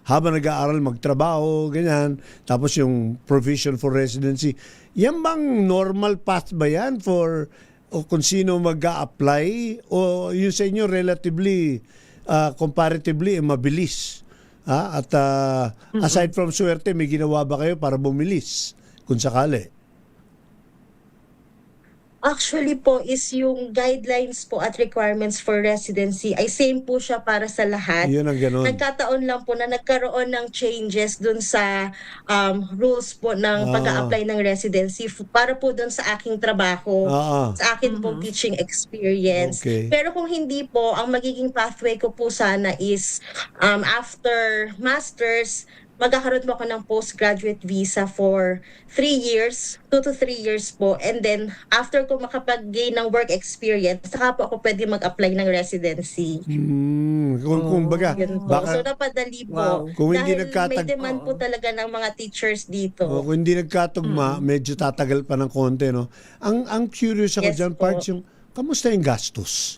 habang nag-aaral, magtrabaho, ganyan. Tapos yung provision for residency. Yan bang normal path ba yan for o kung sino mag-a-apply? O yung sa inyo relatively, comparatively, mabilis? At aside from swerte, may ginawa ba kayo para bumilis kung sakali? Actually po is yung guidelines po at requirements for residency ay same po siya para sa lahat. Yun ang ganun. Nagkataon lang po na nagkaroon ng changes dun sa rules po ng pag-a-apply ng residency para po dun sa aking trabaho, sa akin pong teaching experience. Okay. Pero kung hindi po, ang magiging pathway ko po sana is after masters, magkakaroon po ako ng postgraduate visa for 3 years, 2 to 3 years po. And then, after ko makapag-gain ng work experience, saka po ako pwede mag-apply ng residency. Kung baga, So, napadali po. Kung hindi Dahil may demand po talaga ng mga teachers dito. Kung hindi nagkatugma, medyo tatagal pa ng konti, no? Ang curious ako dyan, parts yung, kamusta yung gastos?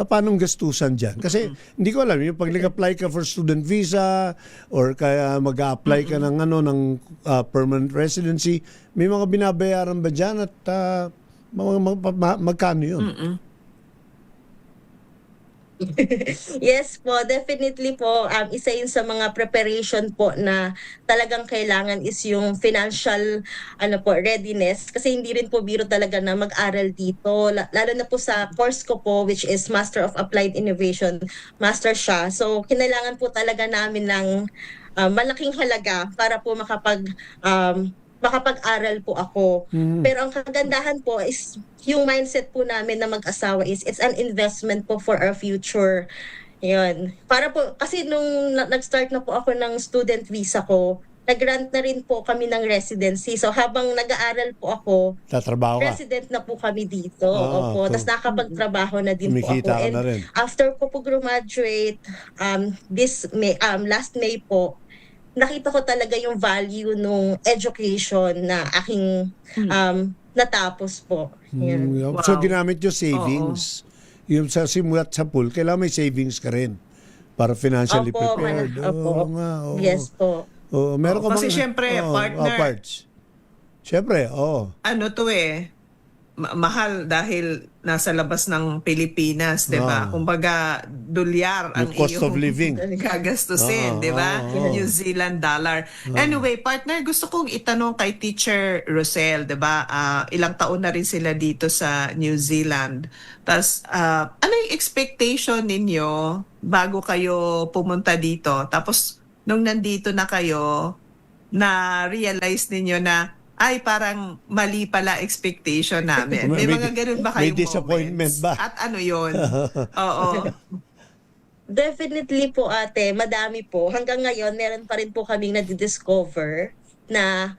paano gastusan dyan? Kasi hindi ko alam, yung pag nag-apply ka for student visa or kaya mag-apply ka ng permanent residency, may mga binabayaran ba dyan at magkano yun? Yes po, definitely po. Isa yun sa mga preparation po na talagang kailangan is yung financial readiness. Kasi hindi rin po biro talaga na mag-aral dito. Lalo na po sa course ko po, which is Master of Applied Innovation, Master siya. So, kinailangan po talaga namin ng malaking halaga para po makapag-aral po ako. Pero ang kagandahan po is yung mindset po namin na mag-asawa is it's an investment po for our future. Yun. Para po, kasi nung nag-start na po ako ng student visa ko, nag-grant na rin po kami ng residency. So habang nag-aaral po ako, tatrabaho ka. resident na po kami dito. Opo. Tapos nakapagtrabaho na din po kumikita ako. ka And na rin. after ko po graduate, last May po, nakita ko talaga yung value nung education na aking natapos po. Yan. So ginamit yung savings. Yung sa simulat sa pool, kailangan may savings ka rin para financially prepared. Oo. Yes po. Meron ka Kasi syempre, partner, parts. Syempre, mahal dahil nasa labas ng Pilipinas, 'di ba? Kumbaga, dolyar ang yung cost of living gagastusin, 'di ba? New Zealand dollar. Anyway, partner, gusto kong itanong kay Teacher Rosel, 'di ba? Ilang taon na rin sila dito sa New Zealand. Tas ano yung expectation ninyo bago kayo pumunta dito? Tapos nung nandito na kayo, na-realize ninyo na ay, parang mali pala expectation namin. May mga ganun ba kayong may disappointment moments? ba? At ano yun? Oo. Definitely po ate, madami po. Hanggang ngayon, meron pa rin po kaming nadidiscover na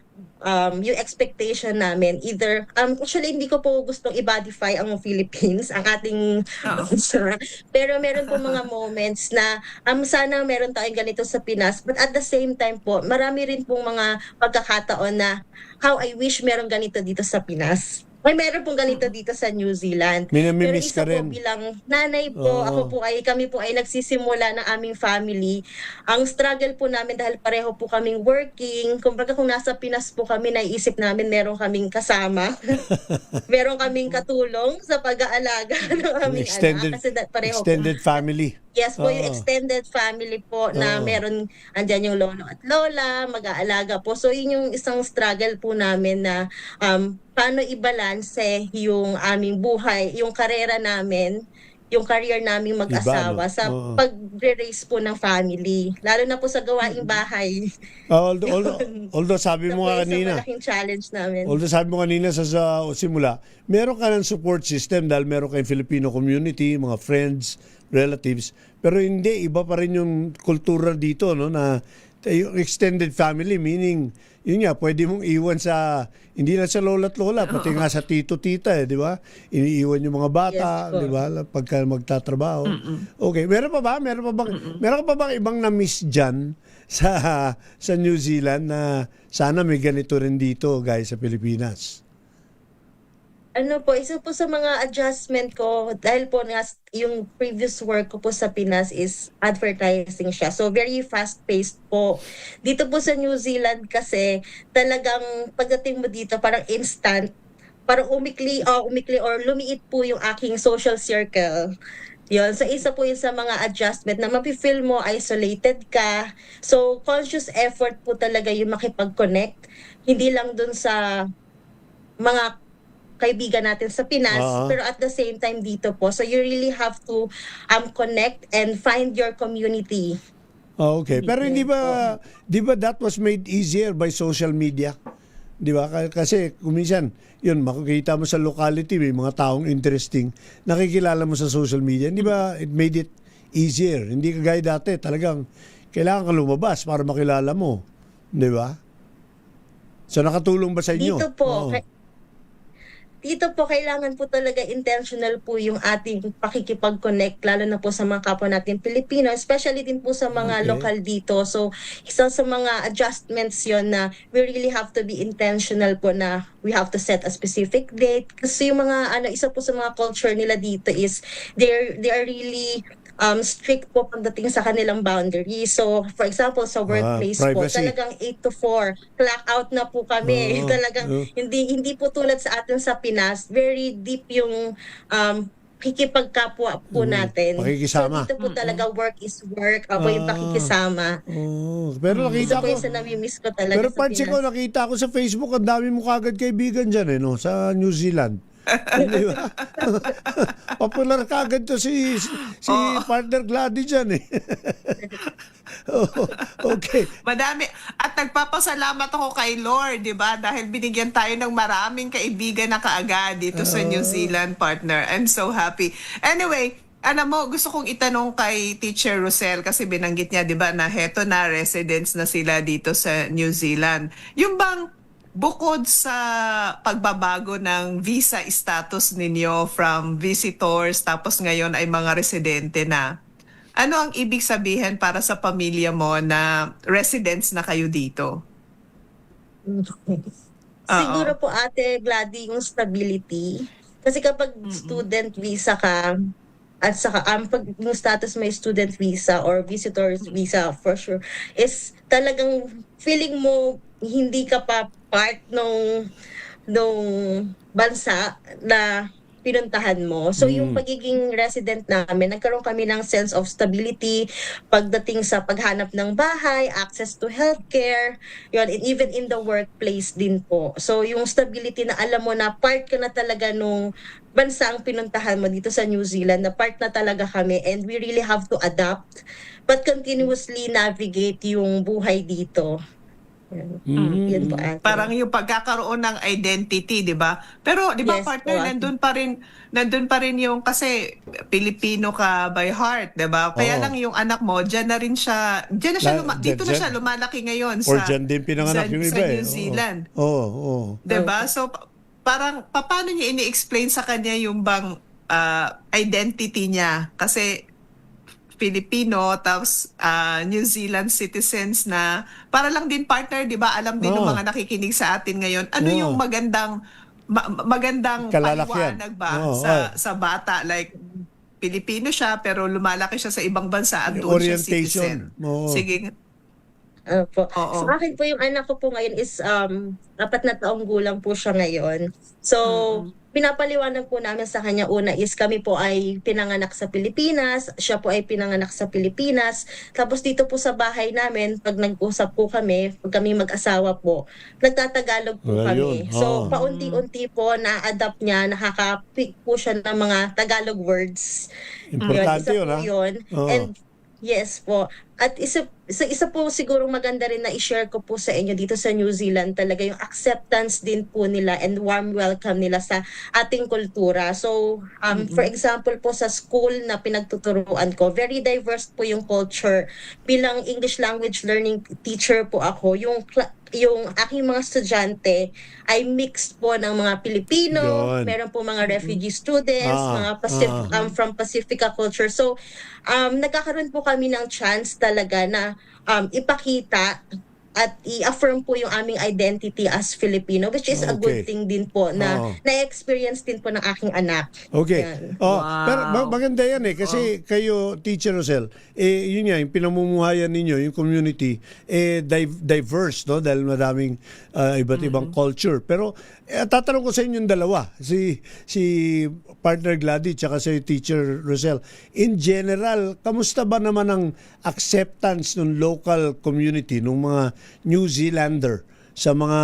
yung expectation namin either actually hindi ko po gustong i-bodify ang Philippines, ang ating bansa. Pero meron po mga moments na sana meron tayong ganito sa Pinas, but at the same time po marami rin pong mga pagkakataon na how I wish meron ganito dito sa Pinas. May meron pong ganito dito sa New Zealand. Pero isa po bilang nanay po, kami po ay nagsisimula ng aming family. Ang struggle po namin dahil pareho po kaming working. Kumbaga kung nasa Pinas po kami, naiisip namin meron kaming kasama. Meron kaming katulong sa pag-aalaga ng aming anak. Kasi pareho extended family. Yes po, yung extended family po na meron, andyan yung lolo at lola, mag-aalaga po. So yun yung isang struggle po namin na paano i-balance yung aming buhay, yung karera namin, yung career naming mag-asawa sa pag-raise po ng family. Lalo na po sa gawaing bahay. Although sabi mo nga kanina, malaking challenge namin. Although sabi mo kanina sa simula, meron ka ng support system dahil meron kayong Filipino community, mga friends, relatives, pero hindi, iba pa rin yung kultura dito, no, na yung extended family, meaning yun nga, pwede mong iwan sa, hindi lang sa lola at lola, pati nga sa tito-tita, di ba? Iniiwan yung mga bata, di ba? Pagka magtatrabaho. Okay, meron pa bang ibang na-miss dyan sa New Zealand na sana may ganito rin dito, guys, sa Pilipinas? Isa po sa mga adjustment ko, dahil po yung previous work ko po sa Pinas is advertising siya. So very fast-paced po. Dito po sa New Zealand kasi talagang pagdating mo dito parang instant, parang umikli or lumiit po yung aking social circle. Yun. So isa po yun sa mga adjustment na mapifeel mo isolated ka. So conscious effort po talaga yung makipag-connect. Hindi lang dun sa mga kaibigan natin sa Pinas, pero at the same time dito po. So you really have to connect and find your community. Okay. Pero di ba that was made easier by social media? Di ba? Kasi kuminsan, yun, makikita mo sa locality, may mga taong interesting, nakikilala mo sa social media. Di ba it made it easier? Hindi kagaya dati, talagang kailangan ka lumabas para makilala mo. Di ba? So nakatulong ba sa inyo? Dito po, dito po kailangan po talaga intentional po yung ating pakikipag-connect, lalo na po sa mga kapwa natin Pilipino, especially din po sa mga lokal dito. So isa sa mga adjustments yon na we really have to be intentional po na we have to set a specific date. Kasi yung mga isa po sa mga culture nila dito is they are really strict po pagdating sa kanilang boundaries. So, for example, sa workplace po, talagang 8 to 4, clock out na po kami. Talagang hindi po tulad sa atin sa Pinas, very deep yung pakikipagkapwa po natin. Pakikisama. So, dito po talaga work is work. Ako yung pakikisama. Pero nakita ko, yung sa nami-miss ko talaga pero sa pansin ko, Pinas. nakita ko sa Facebook, ang dami mo kagad kaibigan dyan no? Sa New Zealand. Hindi ba? Popular kagad to si partner Gladys dyan Okay. Madami. At nagpapasalamat ako kay Lord, di ba? Dahil binigyan tayo ng maraming kaibigan na kaagad dito sa New Zealand, partner. I'm so happy. Anyway, alam mo, gusto kong itanong kay Teacher Rosel kasi binanggit niya, di ba, na heto na residents na sila dito sa New Zealand. Yung bang bukod sa pagbabago ng visa status ninyo from visitors tapos ngayon ay mga residente na, ano ang ibig sabihin para sa pamilya mo na residents na kayo dito? Siguro po ate Gladys yung stability. Kasi kapag student visa ka, at saka pag yung status may student visa or visitor's visa for sure, is talagang feeling mo hindi ka pa part nung bansa na pinuntahan mo. So yung pagiging resident namin, nagkaroon kami ng sense of stability pagdating sa paghanap ng bahay, access to healthcare, yun, and even in the workplace din po. So yung stability na alam mo na part ka na talaga nung bansa ang pinuntahan mo dito sa New Zealand, na part na talaga kami, and we really have to adapt but continuously navigate yung buhay dito. Yan po, ate. Parang yung pagkakaroon ng identity, 'di ba? Pero 'di ba, Yes, partner, po, ate. nandun pa rin yung kasi Pilipino ka by heart, 'di ba? Kaya lang yung anak mo, diyan na rin siya, dito na siya lumalaki ngayon Or sa dyan din pinanganak yung iba sa New Zealand. Oo. 'Di ba? So parang paano niya ini-explain sa kanya yung bang identity niya? Kasi Filipino tapos New Zealand citizens na para lang din, partner, 'di ba? Alam din ng mga nakikinig sa atin ngayon. Ano yung magandang Kalalakihan. paliwanag ba sa bata, like Pilipino siya pero lumalaki siya sa ibang bansa at doon siya citizen. Sige. Sa akin po yung anak ko po ngayon is 4 na taong gulang po siya ngayon. So, pinapaliwanag po namin sa kanya, una is kami po ay pinanganak sa Pilipinas, siya po ay pinanganak sa Pilipinas. Tapos dito po sa bahay namin, pag nag-usap po kami, pag kami mag-asawa po, nagtatagalog po kami. So, paunti-unti po na-adapt niya, nakaka-pick po siya ng mga Tagalog words. Importante yun, ha? And yes po. At isa po siguro maganda rin na i-share ko po sa inyo dito sa New Zealand, talaga yung acceptance din po nila and warm welcome nila sa ating kultura. So, for example po sa school na pinagtuturuan ko, very diverse po yung culture. Bilang English language learning teacher po ako, yung aking mga estudyante ay mixed po ng mga Pilipino, meron po mga refugee students, mga from Pacifica culture. So, nagkakaroon po kami ng chance talaga na ipakita at i-affirm po yung aming identity as Filipino, which is a good thing din po na na-experience din po ng aking anak. Okay. Yan. Pero maganda yan kasi kayo, Teacher Rosel, yun nga, yung pinamumuhayan ninyo, yung community, diverse, no? Dahil madaming iba't ibang culture. Pero tatanong ko sa inyong dalawa, si partner Gladys tsaka si Teacher Rosel, in general, kamusta ba naman ang acceptance ng local community, ng mga New Zealander sa mga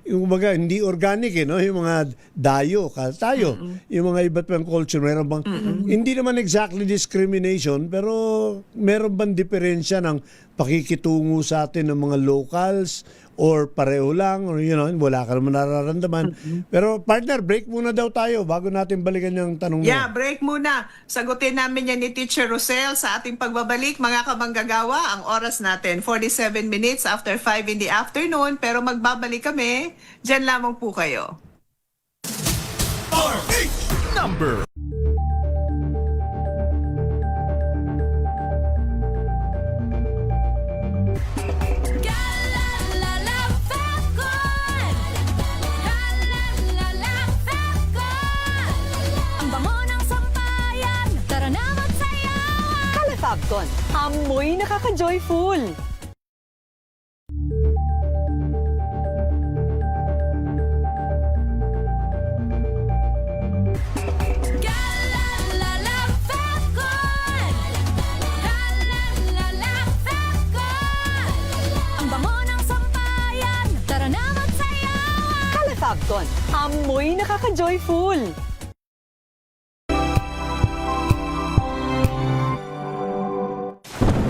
yung mga hindi organic no, yung mga dayo tayo, yung mga iba't ibang culture, meron bang hindi naman exactly discrimination, pero meron bang diferensya ng pakikitungo sa atin ng mga locals or pareho lang, or wala ka naman nararamdaman. Pero partner, break muna daw tayo bago natin balikan yung tanong mo. Yeah, break muna. Sagutin namin yan ni Teacher Rosel sa ating pagbabalik, mga kamanggagawa. Ang oras natin, 47 minutes after 5 in the afternoon. Pero magbabalik kami. Diyan lamang po kayo. number. Ang bango ng sampayan, tara na magsayawan. Calefabcon, amoy nakaka-joyful. Ang bango ng sampayan, tara na magsayawan. Calefabcon, amoy nakaka-joyful.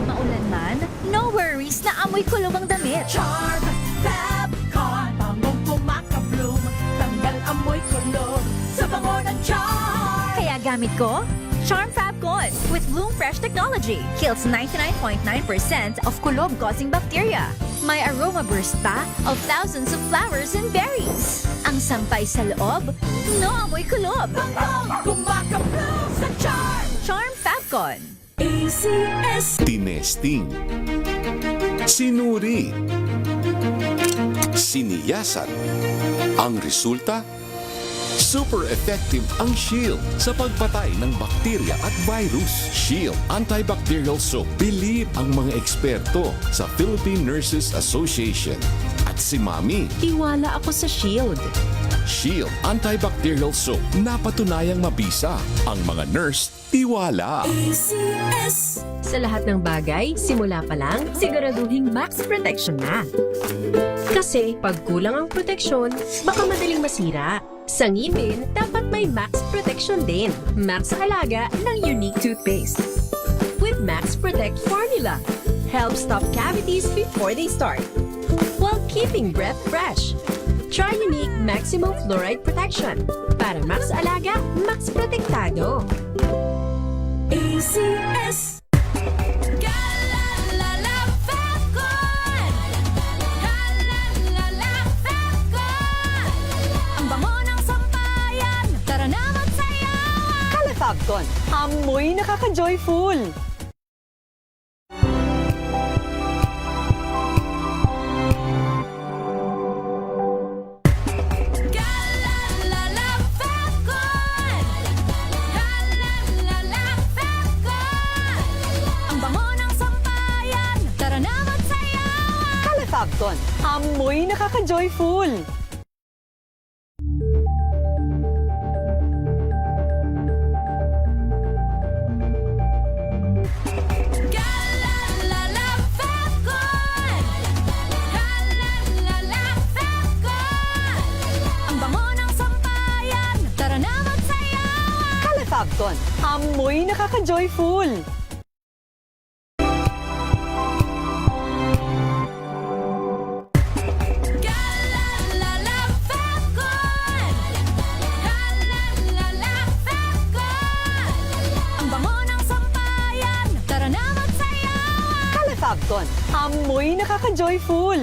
Maulan man, no worries na amoy kulog ang damit. Charm Fabcon, bangong pumakabloom, tanggal amoy kulog sa bango ng charm. Kaya gamit ko, Charm Fabcon with Bloom Fresh technology. Kills 99.9% of kulog-causing bacteria. May aroma burst pa of thousands of flowers and berries. Ang sampay sa loob, no amoy kulob. Bangong pumakabloom sa charm. Charm Fabcon. ACS. Tinesting. Sinuri. Siniyasan. Ang resulta? Super effective ang Shield sa pagpatay ng bakterya at virus. Shield Antibacterial Soap. Believe ang mga eksperto sa Philippine Nurses Association. At si Mami. Tiwala ako sa Shield. Shield Antibacterial Soap. Napatunayang mabisa. Ang mga nurse, tiwala. ACS. Sa lahat ng bagay, simula pa lang, siguraduhing max protection na. Kasi pag kulang ang proteksyon, baka madaling masira. Sa ngipin, dapat may max protection din. Max Alaga ng Unique Toothpaste. With Max Protect Formula. Help stop cavities before they start. While keeping breath fresh. Try Unique Maximum Fluoride Protection. Para Max Alaga, Max Protektado. ACS. Ang bango ng sampayan, tara na magsayawan. Calefabcon, amoy nakaka-joyful. Ang bango ng sampayan, tara na magsayawan. Calefabcon, amoy nakaka-joyful. Ang bango ng sampayan, tara na magsayawan. Calefabcon, amoy nakaka-joyful. Ang bango ng sampayan, tara na magsayawan. Calefabcon, amoy nakaka-joyful.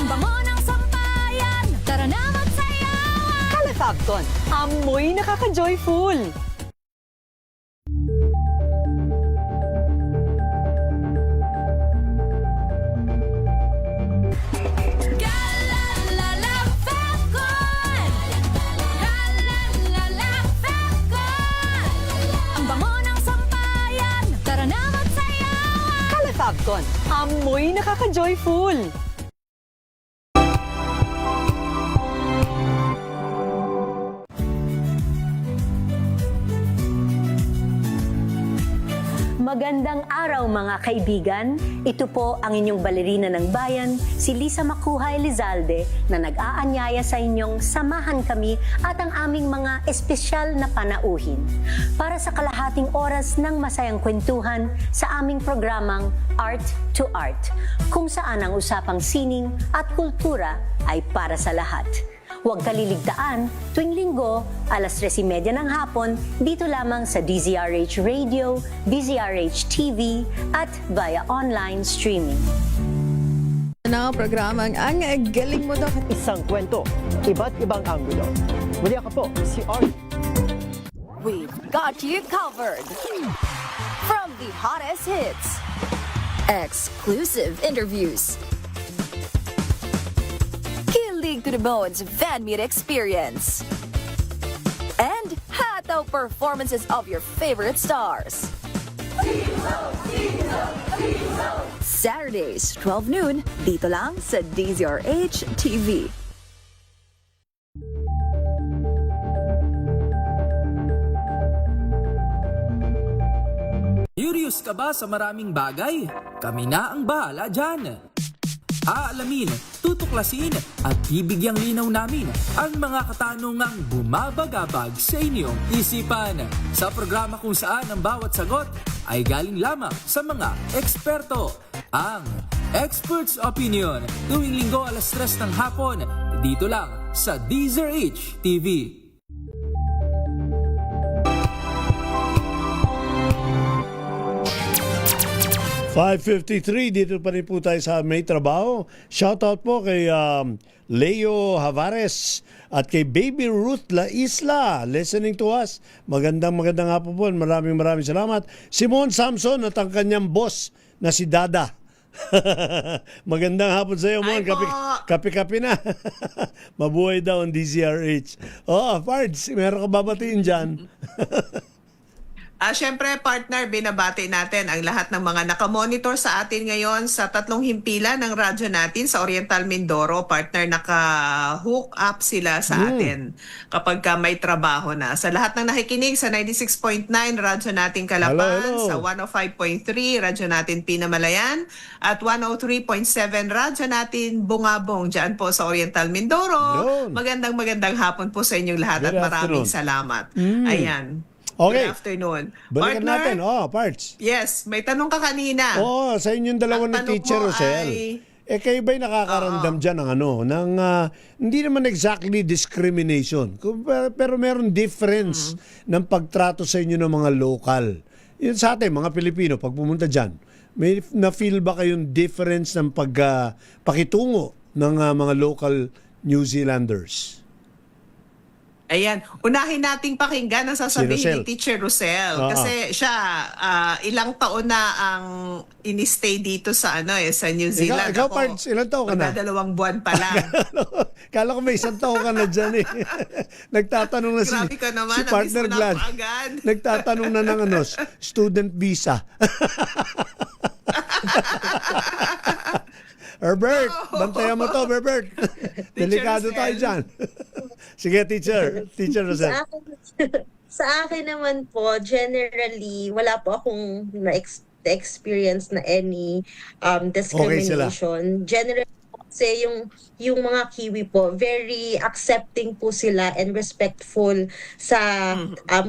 Ang bango ng sampayan, tara na magsayawan. Calefabcon, amoy nakaka-joyful. Ang bango ng sampayan, tara na magsayawan. Calefabcon, amoy nakaka-joyful. Magandang araw mga kaibigan. Ito po ang inyong balerina ng bayan, si Lisa Makuha Elizalde, na nag-aanyaya sa inyong samahan kami at ang aming mga espesyal na panauhin para sa kalahating oras ng masayang kwentuhan sa aming programang Art to Art, kung saan ang usapang sining at kultura ay para sa lahat. Huwag kaliligtaan, tuwing linggo, alas 3:30 ng hapon, dito lamang sa DZRH Radio, DZRH TV, at via online streaming. Na programang Ang Galing Mo Daw. Isang kwento, iba't ibang anggulo. Muli ako po, si Art. We've got you covered. From the hottest hits, exclusive interviews, kilig to the bones fan meet experience, and hataw performances of your favorite stars. Saturdays, 12 noon, dito lang sa DZRH TV. Curious ka ba sa maraming bagay? Kami na ang bahala dyan. Aalamin, tutuklasin at bibigyang linaw namin ang mga katanungang bumabagabag sa inyong isipan. Sa programa kung saan ang bawat sagot ay galing lamang sa mga eksperto. Ang Expert's Opinion, tuwing linggo alas 3 ng hapon, dito lang sa DZRH TV. 5:53, dito pa rin po tayo sa May Trabaho. Shoutout po kay Leo Havares at kay Baby Ruth La Isla listening to us. Magandang hapon po. Maraming salamat. Simon Samson at ang kanyang boss na si Dada. Magandang hapon sa iyo, Mon. Kape-kape na. Mabuhay daw ang DZRH. Pards, meron ka babatiin dyan? Siyempre, partner, binabati natin ang lahat ng mga nakamonitor sa atin ngayon sa 3 himpilan ng radyo natin sa Oriental Mindoro. Partner, naka-hook up sila sa atin kapag may trabaho na. Sa lahat ng nakikinig sa 96.9 radyo natin Kalapan, hello. sa 105.3 radyo natin Pinamalayan, at 103.7 radyo natin Bungabong dyan po sa Oriental Mindoro. Magandang hapon po sa inyong lahat at maraming salamat. Ayan. Okay. Good afternoon. Balikan Partner, natin. Parts. Yes, may tanong ka kanina. Sa inyong dalawa ni Teacher Rosel. Kayo ba'y nakakaramdam dyan ng hindi naman exactly discrimination, pero meron difference ng pagtrato sa inyo ng mga local. Yun sa atin, mga Pilipino, pag pumunta dyan, may na-feel ba kayong difference ng pakitungo ng mga local New Zealanders? Ayan, unahin nating pakinggan ang sasabihin ni Teacher Rosel. Kasi siya, ilang taon na ang in-stay dito sa sa New Zealand. Ikaw Pards, ilang taon ka na? 2 buwan pa lang. Kala ko may 1 taon ka na dyan Nagtatanong na Grabe ka naman, si partner Glad. Nagtatanong na ng student visa. Herbert, bantayan mo to, Herbert. Delikado tayo dyan. Sige, Teacher Rosel. Sa akin naman po, generally, wala po akong na-experience na any discrimination. Generally, kasi yung mga Kiwi po, very accepting po sila and respectful sa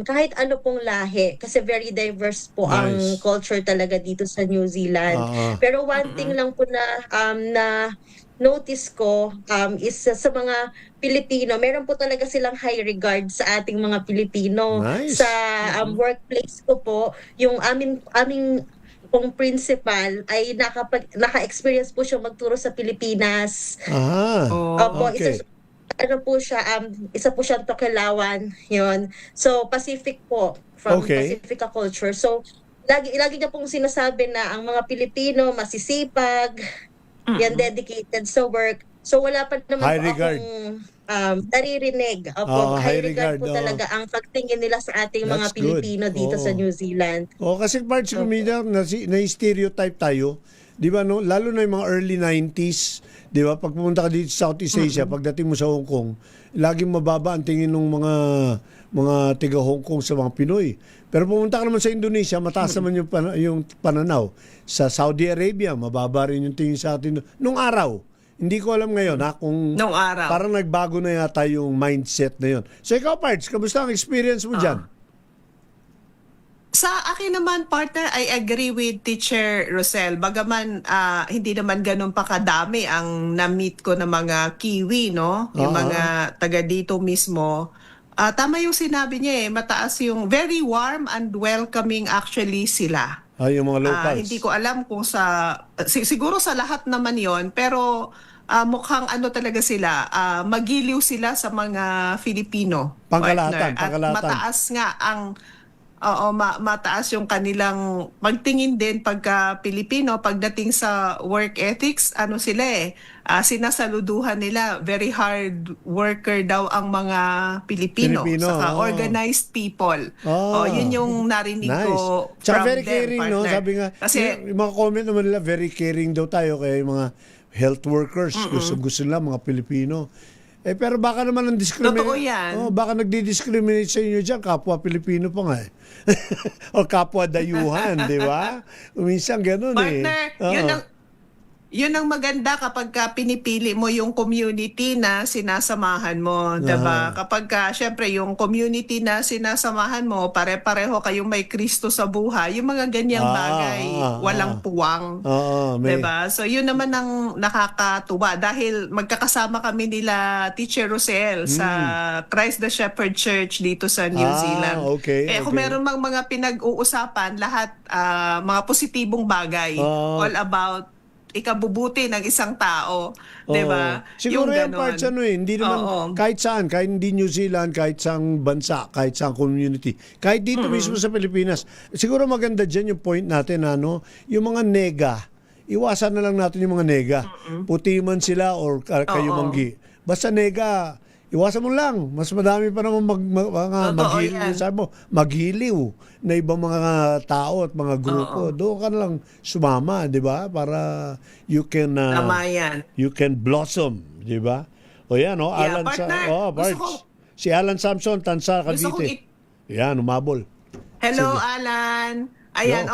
kahit ano pong lahi. Kasi very diverse po ang culture talaga dito sa New Zealand. Pero one thing lang po na notice ko is sa mga Pilipino, meron po talaga silang high regard sa ating mga Pilipino. Sa workplace ko po, yung aming pong principal ay naka-experience po siya magturo sa Pilipinas. Okay. Isa po siyang Tokelauan, yun. So, Pacific po, from Pacifica culture. So, lagi niya pong sinasabi na ang mga Pilipino masisipag, yan dedicated sa work. So, wala pa naman high po regard. akong naririnig. High regard po talaga ang pagtingin nila sa ating mga Pilipino dito sa New Zealand. Kasi parts kumida na-stereotype tayo. Di ba, no? Lalo na yung mga early 90s, di ba? Pag pumunta ka dito sa Southeast Asia, pagdating mo sa Hong Kong, laging mababa ang tingin ng mga tiga Hong Kong sa mga Pinoy. Pero pumunta ka naman sa Indonesia, mataas naman yung pananaw. Sa Saudi Arabia, mababa rin yung tingin sa atin. Nung araw, hindi ko alam ngayon kung nung araw. Parang nagbago na yata yung mindset na yun. So ikaw, Parts, kamusta ang experience mo dyan? Sa akin naman, partner, I agree with Teacher Rosel. Bagaman hindi naman ganun pa kadami ang na-meet ko ng mga Kiwi, no? Yung mga taga dito mismo. Tama yung sinabi niya mataas yung very warm and welcoming actually sila. Yung mga locals. Hindi ko alam kung siguro sa lahat naman yon, pero mukhang ano talaga sila, magiliw sila sa mga Filipino. Pangkalahatan, At mataas nga ang mataas yung kanilang pagtingin din pagka Pilipino pagdating sa work ethics, ano sila sinasaluduhan nila, very hard worker daw ang mga Pilipino saka organized people. Yun yung narinig ko Tsaka from very them, caring, no? partner. Sabi nga, Kasi yung mga comment naman nila, very caring daw tayo kaya yung mga health workers, gusto nila mga Pilipino. Pero baka naman ang discriminate. Totoo yan. Baka nagdi-discriminate sa inyo dyan, kapwa Pilipino pa nga o kapwa dayuhan, di ba? Minsan ganun partner, yun ang maganda kapag pinipili mo yung community na sinasamahan mo, diba? Kapag syempre yung community na sinasamahan mo, pare-pareho kayong may Kristo sa buhay, yung mga ganyang bagay, walang puwang. Diba? So yun naman ang nakakatuwa dahil magkakasama kami nila Teacher Rosel sa Christ the Shepherd Church dito sa New Zealand. Kung meron mang mga pinag-uusapan, lahat mga positibong bagay, all about ikabubuti ng isang tao, 'di ba? Siguro yung parts hindi naman kahit saan, kahit hindi New Zealand, kahit saang bansa, kahit saang community, kahit dito mismo sa Pilipinas. Siguro maganda diyan yung point natin yung mga nega. Iwasan na lang natin yung mga nega. Puti man sila or kayo manggi. Basta nega, iwasan mo lang. Mas madami pa naman magiliw na ibang mga tao at mga grupo. Doon ka na lang sumama, di ba? Para you can you can blossom, di ba? O yan, Alan si Alan Samson, Tansa, Cavite. Yan, umabol. Hello, Alan. Ayan,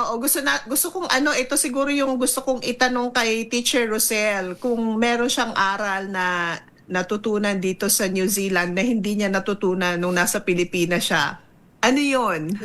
gusto kong ito siguro yung gusto kong itanong kay Teacher Rosel kung meron siyang aral na natutunan dito sa New Zealand na hindi niya natutunan nung nasa Pilipinas siya. Ano yun?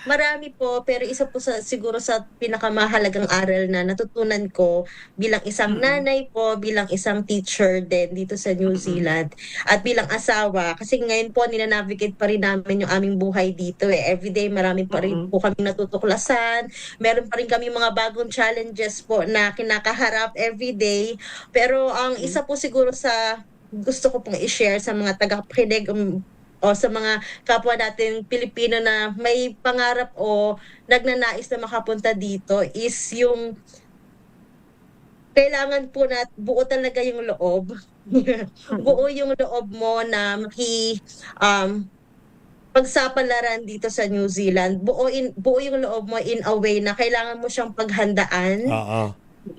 Marami po, pero isa po siguro sa pinakamahalagang aral na natutunan ko bilang isang nanay po, bilang isang teacher din dito sa New Zealand, at bilang asawa, kasi ngayon po nila-navigate pa rin namin yung aming buhay dito everyday marami pa rin po kami natutuklasan, meron pa rin kami mga bagong challenges po na kinakaharap everyday, pero ang isa po siguro sa gusto ko pong i-share sa mga tagapakinig o sa mga kapwa natin Pilipino na may pangarap o nagnanais na makapunta dito is yung kailangan po na buo talaga yung loob. Buo yung loob mo na pagsapalaran dito sa New Zealand. Buo yung loob mo in a way na kailangan mo siyang paghandaan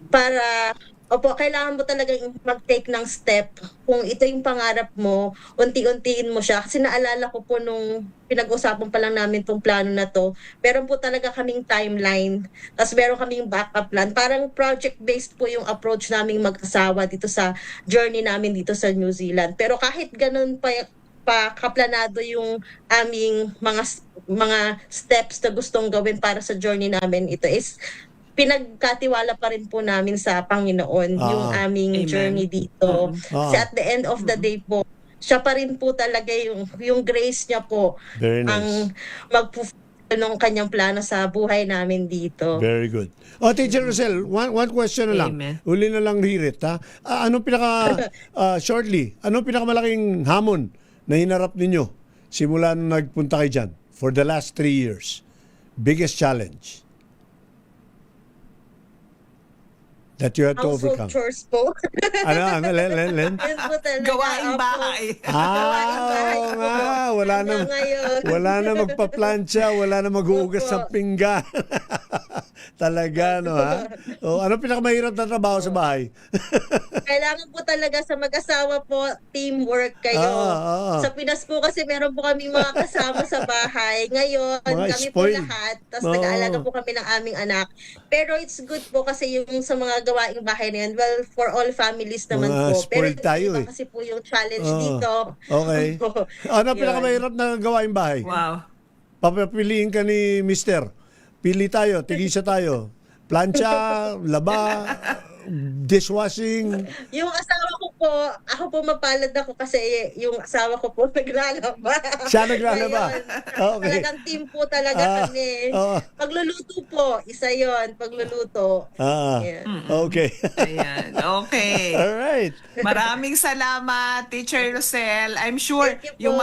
para kailangan mo talaga mag-take ng step. Kung ito yung pangarap mo, unti-untiin mo siya. Kasi naalala ko po nung pinag-usapan pa lang namin tong plano na to, meron po talaga kaming timeline, tapos meron kaming backup plan. Parang project-based po yung approach naming mag-asawa dito sa journey namin dito sa New Zealand. Pero kahit ganun pa kaplanado yung aming mga steps na gustong gawin para sa journey namin, ito is pinagkatiwala pa rin po namin sa Panginoon yung aming journey dito. Kasi at the end of the day po, siya pa rin po talaga yung grace niya po ang magpo-fulfill ng kanyang plano sa buhay namin dito. Very good. Teacher Rosel, one question na lang. Uli na lang hirit, ha? Anong shortly, anong pinakamalaking hamon na hinarap ninyo simula nung nagpunta kayo dyan for the last 3 years? Biggest challenge that you had to overcome? Household chores po. Ano, Len? Gawaing bahay. Wala na magpa-plancha, wala na maghuhugas ng pinggan. Talaga, no, ha? Ano pinakamahirap na trabaho sa bahay? Kailangan po talaga sa mag-asawa po, teamwork kayo. Sa Pinas po kasi meron po kami mga kasama sa bahay. Ngayon, Mga kami spoiled. po lahat. Tapos nag-aalaga po kami ng aming anak. Pero it's good po kasi yung sa mga gawaing bahay na yan, well, for all families naman Mga po. Pero spoiled tayo, iba eh. kasi po yung challenge Oo. dito. Okay. Ano Yun. pinakamahirap na gawain bahay? Wow. Papapiliin ka ni Mister. Pili tayo, tigisa tayo. Plancha, laba, dishwashing. Yung asawa ko po, ako po mapalad ako kasi yung asawa ko po naglalaba. Siya naglalaba? Ngayon, Okay. talagang team po talaga kami. Pagluluto po, isa yon pagluluto. Yeah. Okay. Ayan. Okay. Alright. Maraming salamat, Teacher Rosel. I'm sure yung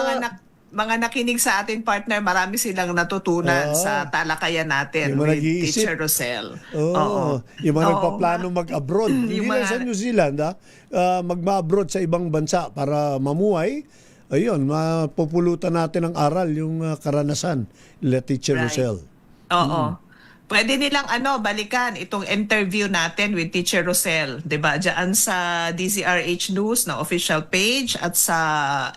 mga nakinig sa ating partner, marami silang natutunan sa talakayan natin Yung mga with nag-iisip. Teacher Rosel. Yung mga nagpaplano mag-abroad. Hindi Yung lang mga- sa New Zealand, magma-abroad sa ibang bansa para mamuhay. Ayun, mapupulutan natin ng aral yung karanasan nila Teacher Right. Rosel. Oo. Pwede nilang balikan itong interview natin with Teacher Rosel, 'di ba? Diyan sa DZRH News na official page at sa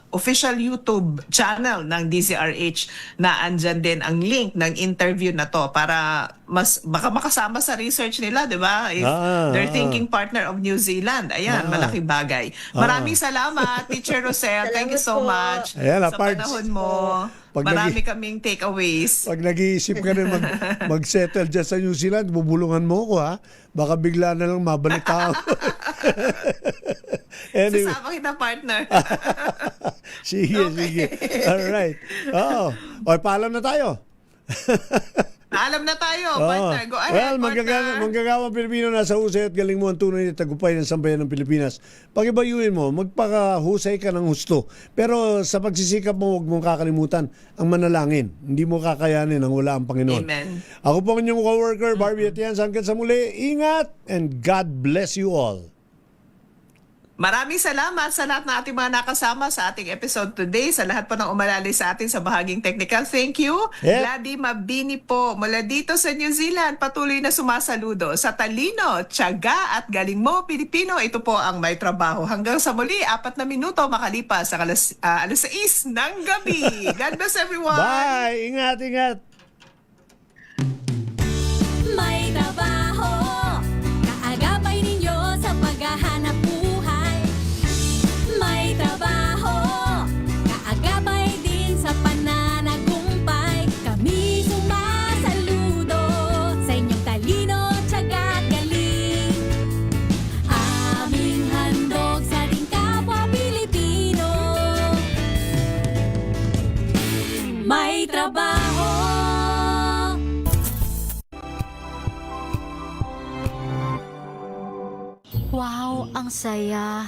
official YouTube channel ng DZRH na andyan din ang link ng interview na to para baka makasama sa research nila, 'di ba? If they're thinking partner of New Zealand. Ayan, malaking bagay. Maraming salamat, Teacher Rosel. Thank you so much Ayan, sa Pards. panahon mo. Pag Marami kaming takeaways. Pag nag-iisip ka rin mag-settle dyan sa New Zealand, bubulungan mo ko, ha? Baka bigla na lang mabalik tao. Anyway. Sasama kita, partner. Sige. Alright. O, paalam na tayo. Alam na tayo, partner. Go ahead, Well, partner. manggagawang Pilipino nasa husay at galing mo ang tunay na tagumpay ng sambayan ng Pilipinas. Pag-ibayuin mo, magpakahusay ka ng husto. Pero sa pagsisikap mo, huwag mong kakalimutan ang manalangin. Hindi mo kakayanin ang wala ang Panginoon. Amen. Ako po ang inyong co-worker, Barbie Atienza. Hanggang sa muli, ingat and God bless you all. Maraming salamat sa lahat ng ating mga nakasama sa ating episode today, sa lahat po ng umalalay sa atin sa bahaging technical. Thank you. Gladys Mabini po mula dito sa New Zealand, patuloy na sumasaludo. Sa talino, tiyaga at galing mo, Pilipino, ito po ang May Trabaho. Hanggang sa muli, 4 na minuto makalipas sa alas 6 ng gabi. God bless everyone. Bye! Ingat! May trabaho, kaagapay ninyo sa paghahanap buhay. May trabaho, kaagapay din sa pananagumpay. Kami sumasaludo sa inyong talino, tiyaga at galing. Aming handog sa ating kapwa Pilipino. May trabaho. Wow, ang saya.